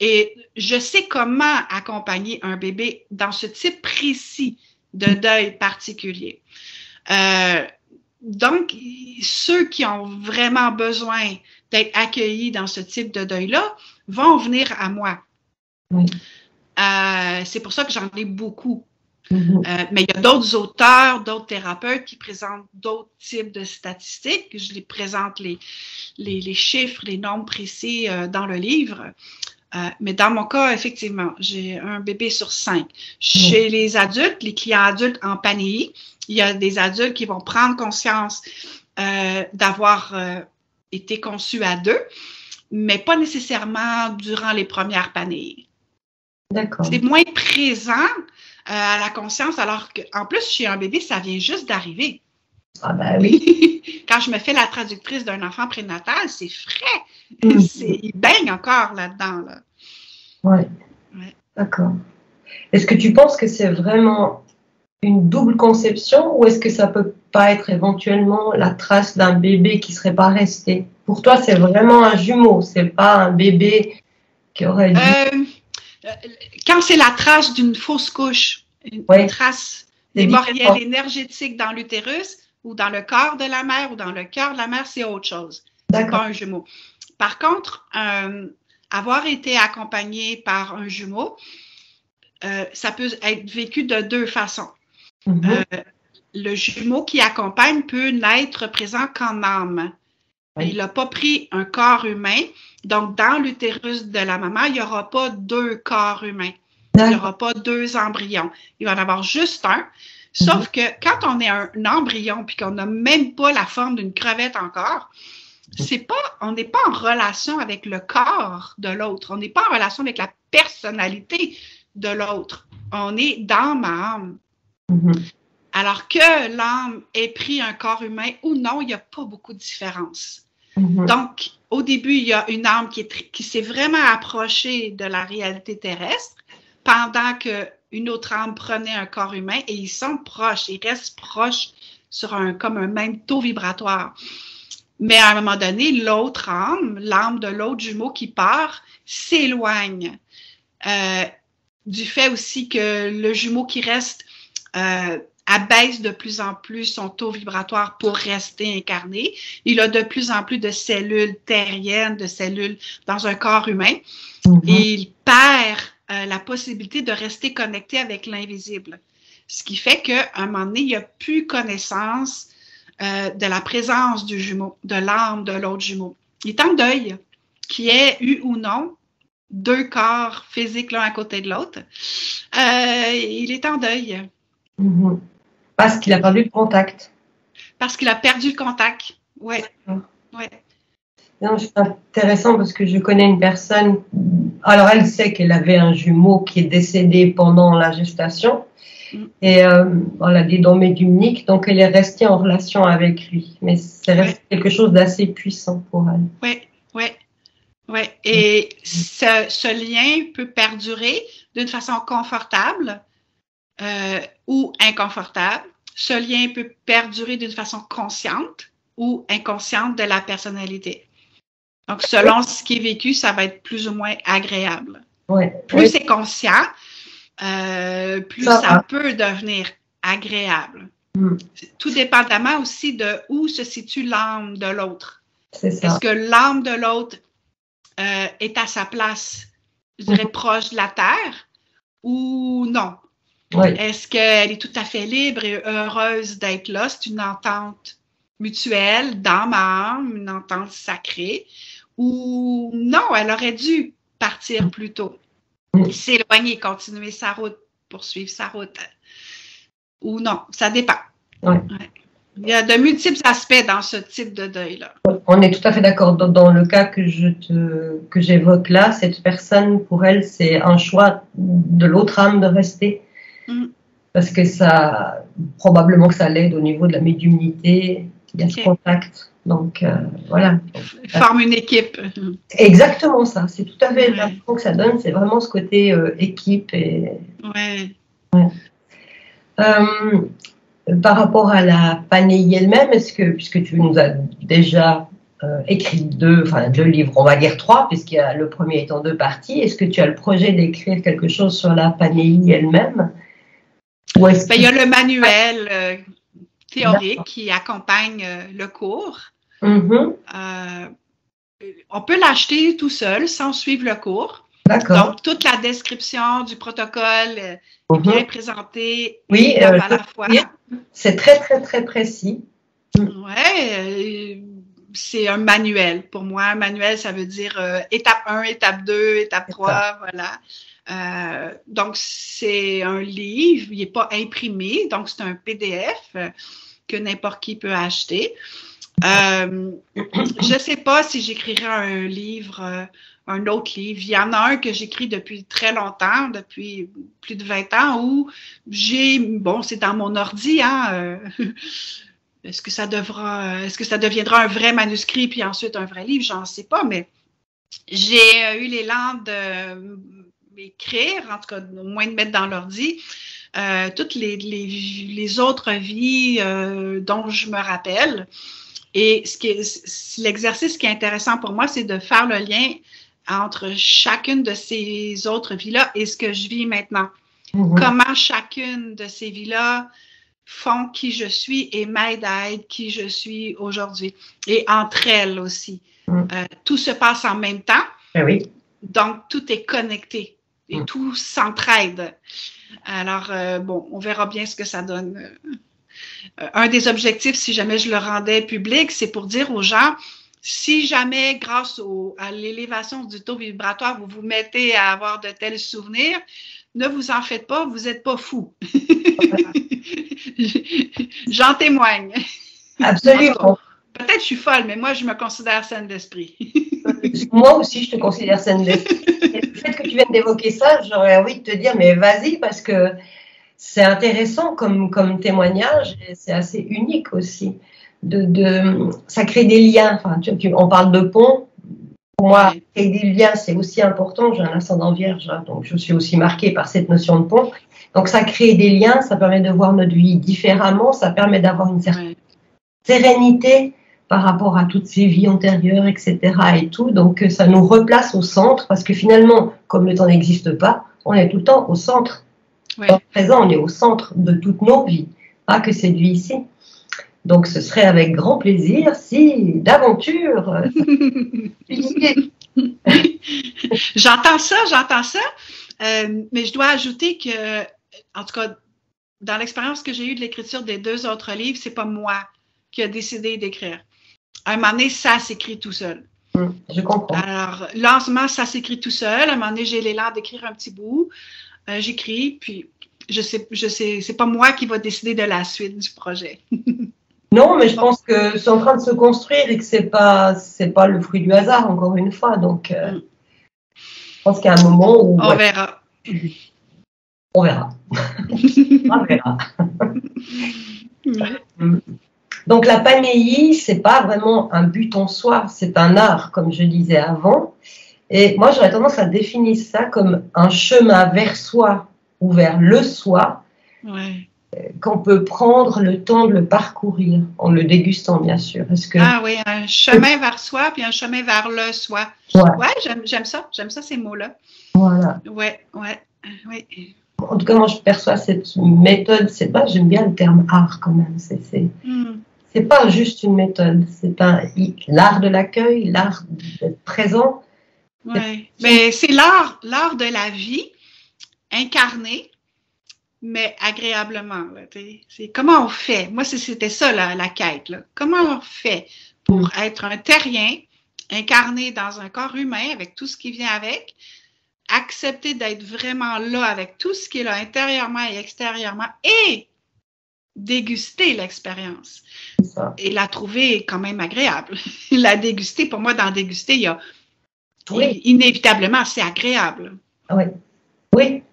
Et je sais comment accompagner un bébé dans ce type précis de deuil particulier. Donc, ceux qui ont vraiment besoin d'être accueillis dans ce type de deuil-là vont venir à moi. C'est pour ça que j'en ai beaucoup. Mais il y a d'autres auteurs, d'autres thérapeutes qui présentent d'autres types de statistiques. Je les présente les chiffres, les nombres précis dans le livre. Mais dans mon cas, effectivement, j'ai un bébé sur 5. Chez les adultes, les clients adultes en PANEI, il y a des adultes qui vont prendre conscience d'avoir été conçus à 2, mais pas nécessairement durant les premières PANEI. D'accord. C'est moins présent à la conscience, alors qu'en plus, chez un bébé, ça vient juste d'arriver. Ah ben oui. Quand je me fais la traductrice d'un enfant prénatal, c'est frais. Il baigne encore là-dedans. Là. Ouais. D'accord. Est-ce que tu penses que c'est vraiment une double conception ou est-ce que ça peut pas être éventuellement la trace d'un bébé qui serait pas resté? Pour toi, c'est vraiment un jumeau, c'est pas un bébé qui aurait dû... Quand c'est la trace d'une fausse couche, une trace mémorielle énergétique dans l'utérus ou dans le corps de la mère ou dans le cœur de la mère, c'est autre chose. C'est pas un jumeau. Par contre, avoir été accompagné par un jumeau, ça peut être vécu de 2 façons. Le jumeau qui accompagne peut n'être présent qu'en âme. Il n'a pas pris un corps humain. Donc, dans l'utérus de la maman, il n'y aura pas 2 corps humains. Il n'y aura pas 2 embryons. Il va en avoir juste un. Sauf que quand on est un embryon puis qu'on n'a même pas la forme d'une crevette encore, on n'est pas en relation avec le corps de l'autre. On n'est pas en relation avec la personnalité de l'autre. On est dans ma âme. Alors que l'âme ait pris un corps humain ou non, il n'y a pas beaucoup de différence. Donc, au début, il y a une âme qui s'est vraiment approchée de la réalité terrestre pendant qu'une autre âme prenait un corps humain et ils sont proches, ils restent proches comme un même taux vibratoire. Mais à un moment donné, l'autre âme, l'âme de l'autre jumeau qui part, s'éloigne. Du fait aussi que le jumeau qui reste abaisse de plus en plus son taux vibratoire pour rester incarné. Il a de plus en plus de cellules terriennes, de cellules dans un corps humain. Et il perd la possibilité de rester connecté avec l'invisible. Ce qui fait qu'à un moment donné, il n'y a plus connaissance de la présence du jumeau, de l'âme de l'autre jumeau. Il est en deuil, qui ait eu ou non 2 corps physiques l'un à côté de l'autre. Il est en deuil. Parce qu'il a perdu le contact. Parce qu'il a perdu le contact, ouais. Non, c'est intéressant parce que je connais une personne, alors elle sait qu'elle avait un jumeau qui est décédé pendant la gestation et elle a des dons médiumniques, donc elle est restée en relation avec lui. Mais c'est resté quelque chose d'assez puissant pour elle. Oui. Et ce lien peut perdurer d'une façon confortable ou inconfortable. Ce lien peut perdurer d'une façon consciente ou inconsciente de la personnalité. Donc, selon ce qui est vécu, ça va être plus ou moins agréable. Plus c'est conscient, plus ça peut devenir agréable. Tout dépendamment aussi de où se situe l'âme de l'autre. Est-ce que l'âme de l'autre est à sa place, je dirais, proche de la Terre ou non? Est-ce qu'elle est tout à fait libre et heureuse d'être là? C'est une entente mutuelle, d'âme à âme, une entente sacrée, ou non, elle aurait dû partir plus tôt, s'éloigner, continuer sa route, poursuivre sa route, ou non, ça dépend. Ouais. Ouais. Il y a de multiples aspects dans ce type de deuil-là. On est tout à fait d'accord. Dans le cas que j'évoque là, cette personne, pour elle, c'est un choix de l'autre âme de rester. Parce que probablement que ça l'aide au niveau de la médiumnité, il y a ce contact. Donc, voilà. Forme une équipe. Exactement ça. C'est tout à fait l'impression que ça donne. C'est vraiment ce côté équipe. Ouais. Par rapport à la Panéie elle-même, puisque tu nous as déjà écrit deux livres, on va dire 3, puisqu'il y a le premier est en 2 parties, est-ce que tu as le projet d'écrire quelque chose sur la Panéie elle-même? Il y a le manuel théorique qui accompagne le cours. On peut l'acheter tout seul sans suivre le cours. Donc, toute la description du protocole est bien présentée à la fois. C'est très, très, très précis. Oui, c'est un manuel. Pour moi, un manuel, ça veut dire étape 1, étape 2, étape 3, voilà. Donc, c'est un livre, il n'est pas imprimé, donc c'est un PDF que n'importe qui peut acheter. Je ne sais pas si j'écrirai un autre livre. Il y en a un que j'écris depuis très longtemps, depuis plus de 20 ans, où c'est dans mon ordi, est-ce que ça deviendra un vrai manuscrit puis ensuite un vrai livre? J'en sais pas, mais j'ai eu l'élan de m'écrire, en tout cas au moins de mettre dans l'ordi, toutes les autres vies dont je me rappelle. Et l'exercice qui est intéressant pour moi, c'est de faire le lien entre chacune de ces autres vies-là et ce que je vis maintenant. Comment chacune de ces vies-là font qui je suis et m'aident à être qui je suis aujourd'hui. Et entre elles aussi. Tout se passe en même temps. Donc, tout est connecté et tout s'entraide. Alors, on verra bien ce que ça donne. Un des objectifs, si jamais je le rendais public, c'est pour dire aux gens, si jamais, grâce à l'élévation du taux vibratoire, vous vous mettez à avoir de tels souvenirs, ne vous en faites pas, vous n'êtes pas fou. J'en témoigne. Absolument. Peut-être que je suis folle, mais moi, je me considère saine d'esprit. Moi aussi, je te considère saine d'esprit. Le fait que tu viennes d'évoquer ça, j'aurais envie de te dire, mais vas-y, parce que c'est intéressant comme témoignage et c'est assez unique aussi. Ça crée des liens. Enfin, on parle de pont. Pour moi, créer des liens, c'est aussi important. J'ai un ascendant vierge, donc je suis aussi marquée par cette notion de pont. Donc, ça crée des liens, ça permet de voir notre vie différemment, ça permet d'avoir une certaine sérénité par rapport à toutes ces vies antérieures, etc. et tout. Donc, ça nous replace au centre parce que finalement, comme le temps n'existe pas, on est tout le temps au centre. Dans le présent, on est au centre de toutes nos vies, pas que cette vie ici. Donc, ce serait avec grand plaisir si, d'aventure, J'entends ça, mais je dois ajouter que, en tout cas, dans l'expérience que j'ai eue de l'écriture des 2 autres livres, c'est pas moi qui a décidé d'écrire. À un moment donné, ça s'écrit tout seul. Je comprends. Alors, lancement, ça s'écrit tout seul. À un moment donné, j'ai l'élan d'écrire un petit bout. J'écris, puis je sais, c'est pas moi qui va décider de la suite du projet. Non, mais je pense que c'est en train de se construire et que c'est pas le fruit du hasard, encore une fois. Donc, je pense qu'il y a un moment où... On verra. On verra. On verra. Donc, la Panéie, c'est pas vraiment un but en soi, c'est un art, comme je disais avant. Et moi, j'aurais tendance à définir ça comme un chemin vers soi ou vers le soi, qu'on peut prendre le temps de le parcourir, en le dégustant, bien sûr. Ah oui, un chemin vers soi, puis un chemin vers le soi. Ouais, j'aime ça ces mots-là. Voilà. Ouais. En tout cas, moi, je perçois cette méthode, j'aime bien le terme art quand même, c'est pas juste une méthode, c'est l'art de l'accueil, l'art d'être présent. Oui, mais c'est l'art de la vie incarné, mais agréablement. Là, c'est comment on fait. Moi, c'était ça la quête. Là. Comment on fait pour être un terrien incarné dans un corps humain avec tout ce qui vient avec, accepter d'être vraiment là avec tout ce qui est là intérieurement et extérieurement et déguster l'expérience et la trouver quand même agréable. La déguster, pour moi, dans déguster, il y a inévitablement, c'est agréable. Oui, oui.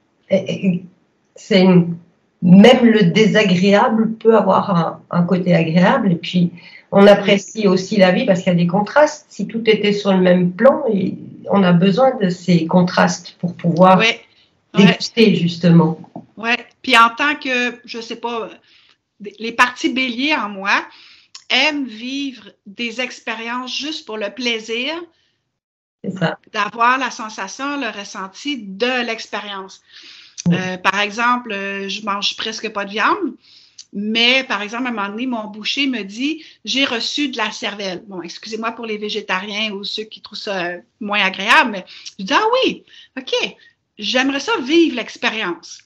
C'est même le désagréable peut avoir un côté agréable et puis on apprécie aussi la vie parce qu'il y a des contrastes. Si tout était sur le même plan, on a besoin de ces contrastes pour pouvoir déguster justement. Oui, puis en tant que, je sais pas, les parties béliers en moi aiment vivre des expériences juste pour le plaisir d'avoir la sensation, le ressenti de l'expérience. Par exemple, je mange presque pas de viande, mais par exemple, à un moment donné, mon boucher me dit « J'ai reçu de la cervelle ». Bon, excusez-moi pour les végétariens ou ceux qui trouvent ça moins agréable, mais je dis « Ah oui, OK, j'aimerais ça vivre l'expérience ».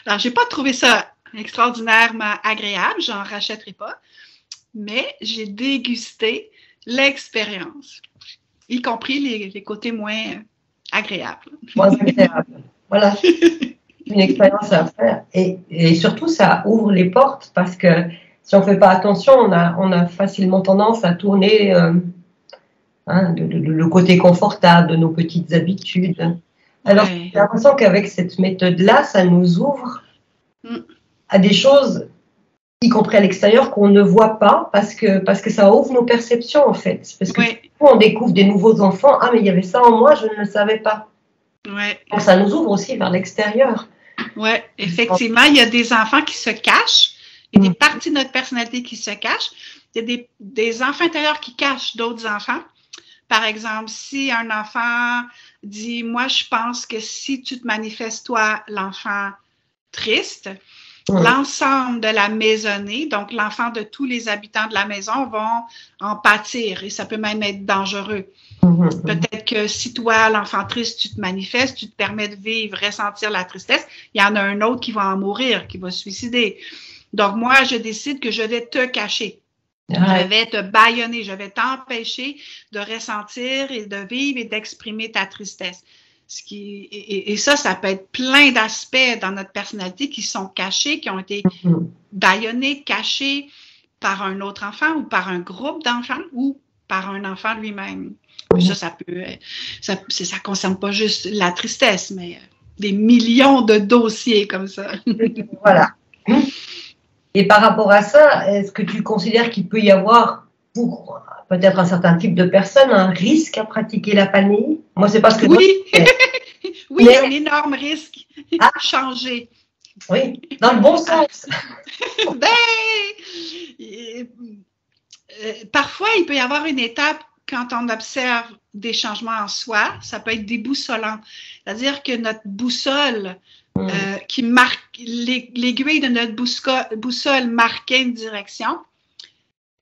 Alors, j'ai pas trouvé ça extraordinairement agréable, j'en rachèterai pas, mais j'ai dégusté l'expérience, y compris les côtés moins agréables. Moins agréables, voilà. Une expérience à faire et surtout ça ouvre les portes parce que si on ne fait pas attention, on a facilement tendance à tourner le côté confortable de nos petites habitudes. Alors j'ai l'impression qu'avec cette méthode-là, ça nous ouvre à des choses, y compris à l'extérieur, qu'on ne voit pas parce que ça ouvre nos perceptions en fait. Parce que on découvre des nouveaux enfants, ah mais il y avait ça en moi, je ne le savais pas. Donc ça nous ouvre aussi vers l'extérieur. Oui, effectivement, il y a des enfants qui se cachent, il y a des parties de notre personnalité qui se cachent, il y a des enfants intérieurs qui cachent d'autres enfants. Par exemple, si un enfant dit « Moi, je pense que si tu te manifestes, toi, l'enfant triste », l'ensemble de la maisonnée, donc l'enfant de tous les habitants de la maison vont en pâtir et ça peut même être dangereux. Peut-être que si toi, l'enfant triste, tu te manifestes, tu te permets de vivre, ressentir la tristesse, il y en a un autre qui va en mourir, qui va se suicider. Donc moi, je décide que je vais te cacher. Je vais te bâillonner, je vais t'empêcher de ressentir et de vivre et d'exprimer ta tristesse. Et ça peut être plein d'aspects dans notre personnalité qui sont cachés, qui ont été bâillonnés, cachés par un autre enfant ou par un groupe d'enfants ou par un enfant lui-même. Ça concerne pas juste la tristesse, mais des millions de dossiers comme ça. Voilà. Et par rapport à ça, est-ce que tu considères qu'il peut y avoir, pour peut-être un certain type de personnes, un risque à pratiquer la panéie? Moi, c'est pas ce que oui, il y a un énorme risque à changer. Oui, dans le bon sens. Parfois, il peut y avoir une étape quand on observe des changements en soi, ça peut être déboussolant. C'est-à-dire que notre boussole qui marque, l'aiguille de notre boussole marquait une direction,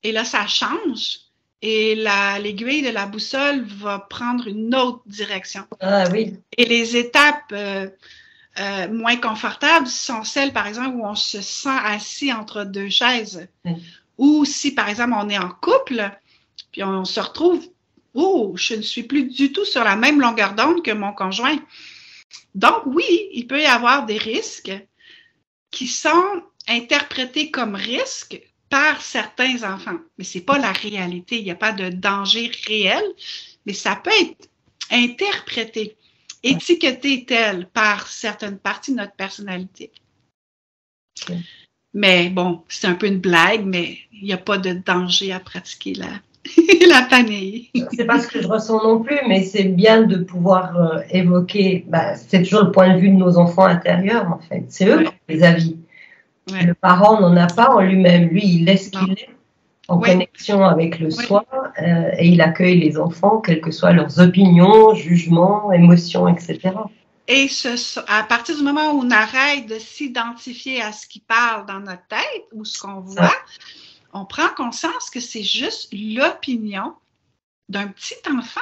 et là, ça change, et l'aiguille de la boussole va prendre une autre direction. Ah oui. Et les étapes moins confortables sont celles, par exemple, où on se sent assis entre deux chaises. Ou si, par exemple, on est en couple, puis on se retrouve, je ne suis plus du tout sur la même longueur d'onde que mon conjoint. Donc, oui, il peut y avoir des risques qui sont interprétés comme risques par certains enfants. Mais ce n'est pas la réalité. Il n'y a pas de danger réel, mais ça peut être interprété, étiqueté tel par certaines parties de notre personnalité. Mais bon, c'est un peu une blague, mais il n'y a pas de danger à pratiquer la panéie. C'est pas ce que je ressens non plus, mais c'est bien de pouvoir évoquer, c'est toujours le point de vue de nos enfants intérieurs, en fait. C'est eux qui ont les avis. Le parent n'en a pas en lui-même. Lui, il laisse qu'il est en connexion avec le soi et il accueille les enfants, quelles que soient leurs opinions, jugements, émotions, etc. Et à partir du moment où on arrête de s'identifier à ce qui parle dans notre tête ou ce qu'on voit, on prend conscience que c'est juste l'opinion d'un petit enfant.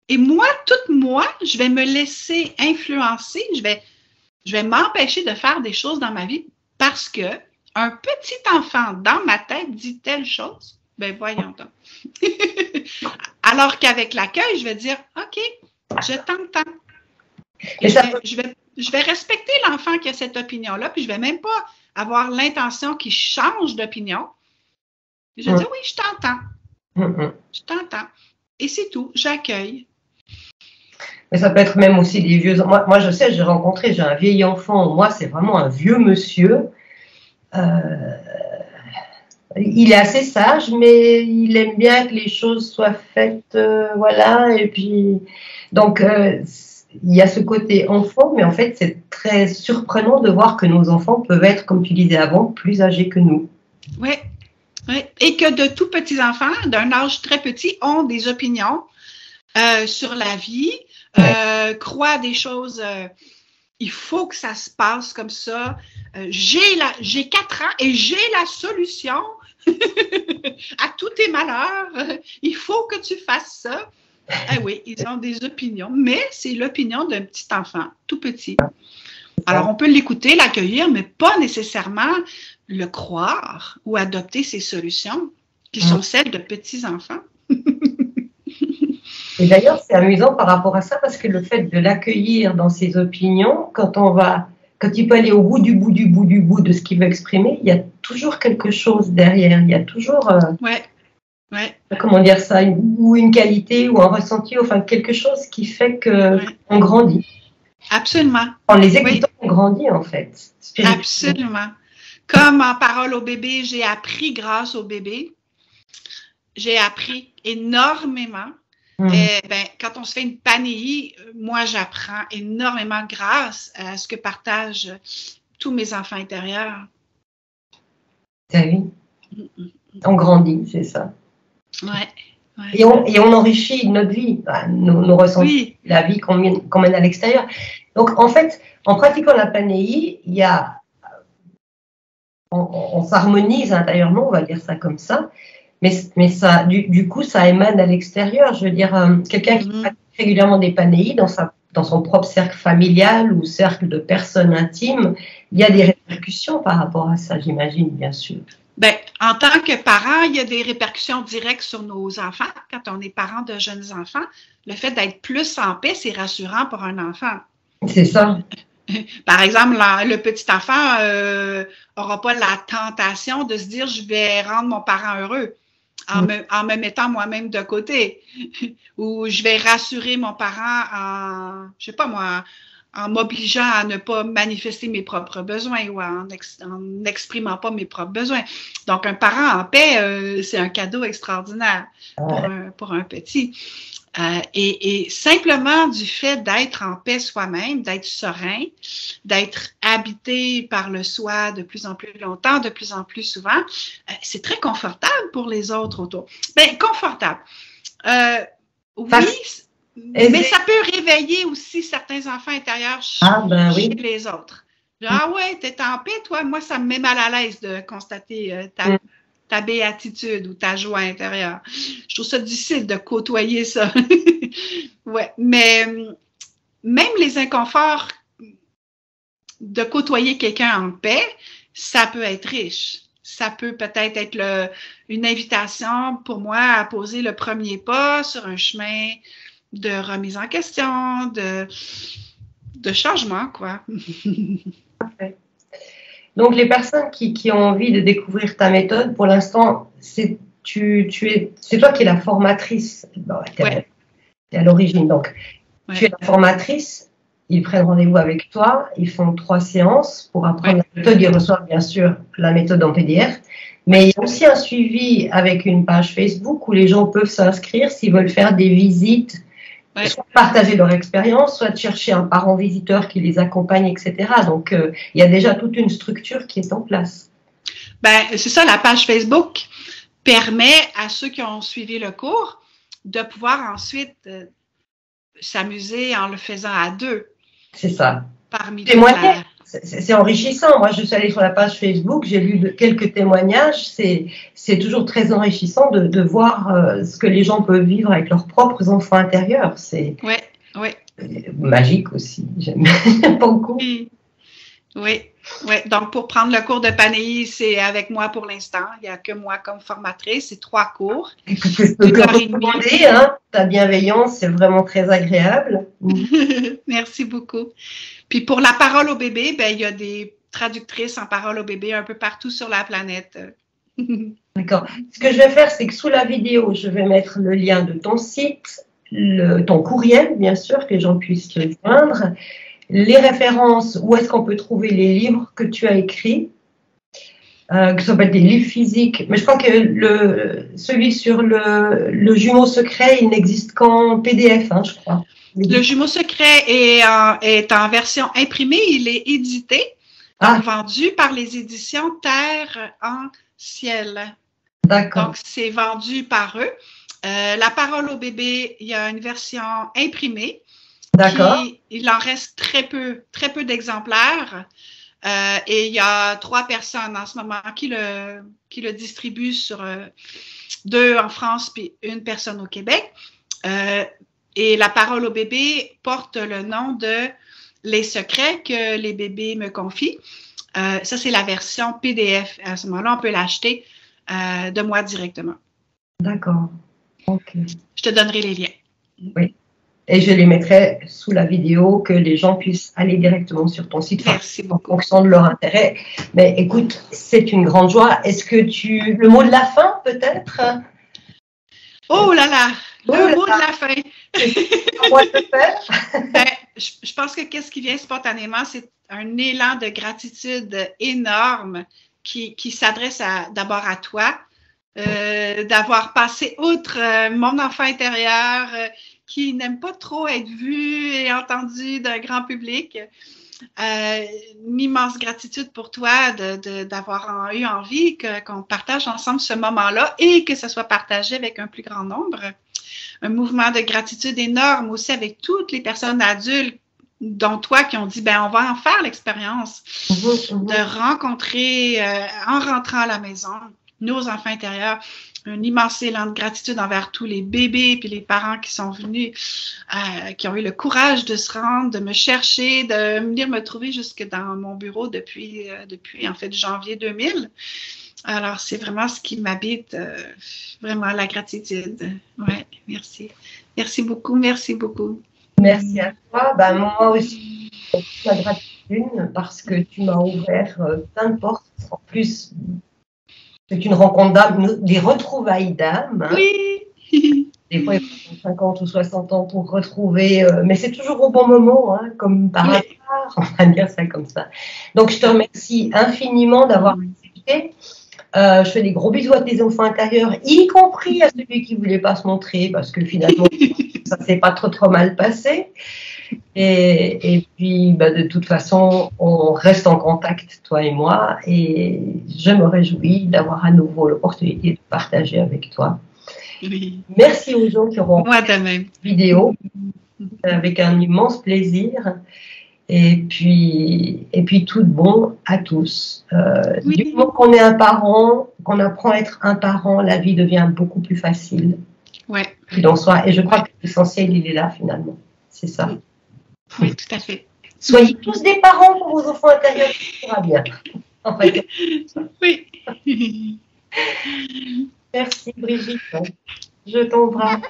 Et moi, je vais me laisser influencer, je Je vais m'empêcher de faire des choses dans ma vie parce que un petit enfant dans ma tête dit telle chose. Ben voyons donc. Alors qu'avec l'accueil, je vais dire, OK, je t'entends. Je vais respecter l'enfant qui a cette opinion-là, puis je vais même pas avoir l'intention qu'il change d'opinion. Je vais dire, oui, je t'entends. Je t'entends. Et c'est tout, j'accueille. Mais ça peut être même aussi des vieux... Moi je sais, j'ai un vieil enfant. Moi, c'est vraiment un vieux monsieur. Il est assez sage, mais il aime bien que les choses soient faites, voilà. Et puis, donc, il y a ce côté enfant, mais en fait, c'est très surprenant de voir que nos enfants peuvent être, comme tu disais avant, plus âgés que nous. Oui, oui. Et que de tout petits enfants, d'un âge très petit, ont des opinions sur la vie, croient des choses... il faut que ça se passe comme ça. J'ai 4 ans et j'ai la solution à tous tes malheurs. Il faut que tu fasses ça. Eh oui, ils ont des opinions, mais c'est l'opinion d'un petit enfant, tout petit. Alors, on peut l'écouter, l'accueillir, mais pas nécessairement le croire ou adopter ses solutions, qui sont celles de petits enfants. Et d'ailleurs, c'est amusant par rapport à ça, parce que le fait de l'accueillir dans ses opinions, quand il peut aller au bout de ce qu'il veut exprimer, il y a toujours quelque chose derrière. Il y a toujours, comment dire ça, ou une qualité, ou un ressenti, enfin quelque chose qui fait qu'on grandit. Absolument. En les écoutant, on grandit en fait. Absolument. Comme en parole au bébé, j'ai appris grâce au bébé. J'ai appris énormément. Quand on se fait une panéie, moi, j'apprends énormément grâce à ce que partagent tous mes enfants intérieurs. Oui. On grandit, c'est ça. Ouais. Et on enrichit notre vie, nos ressentis, la vie qu'on mène à l'extérieur. Donc, en fait, en pratiquant la panéie, on s'harmonise intérieurement, on va dire ça comme ça. Mais ça, du coup, ça émane à l'extérieur. Je veux dire, quelqu'un qui pratique régulièrement des panéies dans son propre cercle familial ou cercle de personnes intimes, il y a des répercussions par rapport à ça, j'imagine, bien sûr. Ben, en tant que parent, il y a des répercussions directes sur nos enfants. Quand on est parent de jeunes enfants, le fait d'être plus en paix, c'est rassurant pour un enfant. C'est ça. Par exemple, le petit enfant n'aura pas la tentation de se dire « je vais rendre mon parent heureux ». En me mettant moi-même de côté, ou je vais rassurer mon parent en m'obligeant à ne pas manifester mes propres besoins ou en n'exprimant pas mes propres besoins. Donc, un parent en paix, c'est un cadeau extraordinaire pour un petit. Et simplement du fait d'être en paix soi-même, d'être serein, d'être habité par le soi de plus en plus longtemps, de plus en plus souvent, c'est très confortable pour les autres autour. Bien, confortable. Oui, mais ça peut réveiller aussi certains enfants intérieurs chez les autres. Ah ouais, t'es en paix, toi? Moi, ça me met mal à l'aise de constater ta béatitude ou ta joie intérieure. Je trouve ça difficile de côtoyer ça. Ouais, mais même les inconforts de côtoyer quelqu'un en paix, ça peut être riche. Ça peut peut-être être une invitation pour moi à poser le premier pas sur un chemin de remise en question, de changement, quoi. Parfait. Donc, les personnes qui ont envie de découvrir ta méthode, pour l'instant, c'est toi qui es la formatrice. Tu es à l'origine. Donc, tu es la formatrice. Ils prennent rendez-vous avec toi. Ils font 3 séances pour apprendre la méthode. Ils reçoivent, bien sûr, la méthode en PDF. Mais il y a aussi un suivi avec une page Facebook où les gens peuvent s'inscrire s'ils veulent faire des visites, soit partager leur expérience, soit chercher un parent visiteur qui les accompagne, etc. Donc, il y a déjà toute une structure qui est en place. Ben, c'est ça, la page Facebook permet à ceux qui ont suivi le cours de pouvoir ensuite s'amuser en le faisant à 2. C'est ça. Parmi c'est enrichissant. Moi, je suis allée sur la page Facebook, j'ai lu quelques témoignages. C'est toujours très enrichissant de voir ce que les gens peuvent vivre avec leurs propres enfants intérieurs. C'est magique aussi. J'aime beaucoup. Oui, oui. Donc, pour prendre le cours de Panéi, c'est avec moi pour l'instant. Il n'y a que moi comme formatrice. C'est 3 cours. Écoute, je peux te recommander, hein, ta bienveillance, c'est vraiment très agréable. Merci beaucoup. Puis pour la parole au bébé, ben, il y a des traductrices en parole au bébé un peu partout sur la planète. D'accord. Ce que je vais faire, c'est que sous la vidéo, je vais mettre le lien de ton site, ton courriel, bien sûr, que les gens puissent te joindre, les références, où est-ce qu'on peut trouver les livres que tu as écrits, que ça peut être des livres physiques. Mais je crois que celui sur le jumeau secret, il n'existe qu'en PDF, hein, je crois. Le jumeau secret est en version imprimée, il est édité, donc vendu par les éditions Terre en Ciel. D'accord. Donc, c'est vendu par eux. La parole au bébé, il y a une version imprimée. D'accord. Il en reste très peu d'exemplaires. Et il y a 3 personnes en ce moment qui le distribuent sur 2 en France puis 1 personne au Québec. Et la parole au bébé porte le nom de Les secrets que les bébés me confient. Ça, c'est la version PDF. À ce moment-là, on peut l'acheter de moi directement. D'accord. Ok. Je te donnerai les liens. Oui. Et je les mettrai sous la vidéo, que les gens puissent aller directement sur ton site. Merci beaucoup. En fonction de leur intérêt. Mais écoute, c'est une grande joie. Est-ce que le mot de la fin, peut-être? Oh là là! Le mot de la fin! Ben, je pense que qu'est-ce qui vient spontanément, c'est un élan de gratitude énorme qui s'adresse d'abord à toi, d'avoir passé outre mon enfant intérieur qui n'aime pas trop être vu et entendu d'un grand public. Une immense gratitude pour toi d'avoir eu envie qu'on partage ensemble ce moment-là et que ce soit partagé avec un plus grand nombre. Un mouvement de gratitude énorme aussi avec toutes les personnes adultes, dont toi, qui ont dit, ben on va en faire l'expérience de rencontrer, en rentrant à la maison, nos enfants intérieurs. Un immense élan de gratitude envers tous les bébés puis les parents qui sont venus, qui ont eu le courage de se rendre, de me chercher, de venir me trouver jusque dans mon bureau depuis en fait janvier 2000. Alors, c'est vraiment ce qui m'habite, vraiment la gratitude. Ouais, merci. Merci beaucoup, merci beaucoup. Merci à toi. Ben, moi aussi, la gratitude parce que tu m'as ouvert plein de portes. En plus, c'est une rencontre d'âme, des retrouvailles d'âme. Hein. Oui. Des fois, il faut 50 ou 60 ans pour retrouver, mais c'est toujours au bon moment, hein, comme par hasard, on va dire ça comme ça. Donc, je te remercie infiniment d'avoir accepté. Je fais des gros bisous à tes enfants intérieurs, y compris à celui qui ne voulait pas se montrer, parce que finalement, ça ne s'est pas trop mal passé. Et puis, bah, de toute façon, on reste en contact, toi et moi, et je me réjouis d'avoir à nouveau l'opportunité de partager avec toi. Oui. Merci aux gens qui auront moi de même. Vidéo, avec un immense plaisir. Et puis tout de bon à tous. Oui. Du moment qu'on est un parent, qu'on apprend à être un parent, la vie devient beaucoup plus facile. Ouais. Qu'il en soit. Et je crois que l'essentiel, il est là finalement. C'est ça. Oui, tout à fait. Soyez tous des parents pour vos enfants intérieurs, ça ira bien. En fait. Oui. Merci Brigitte. Je t'embrasse.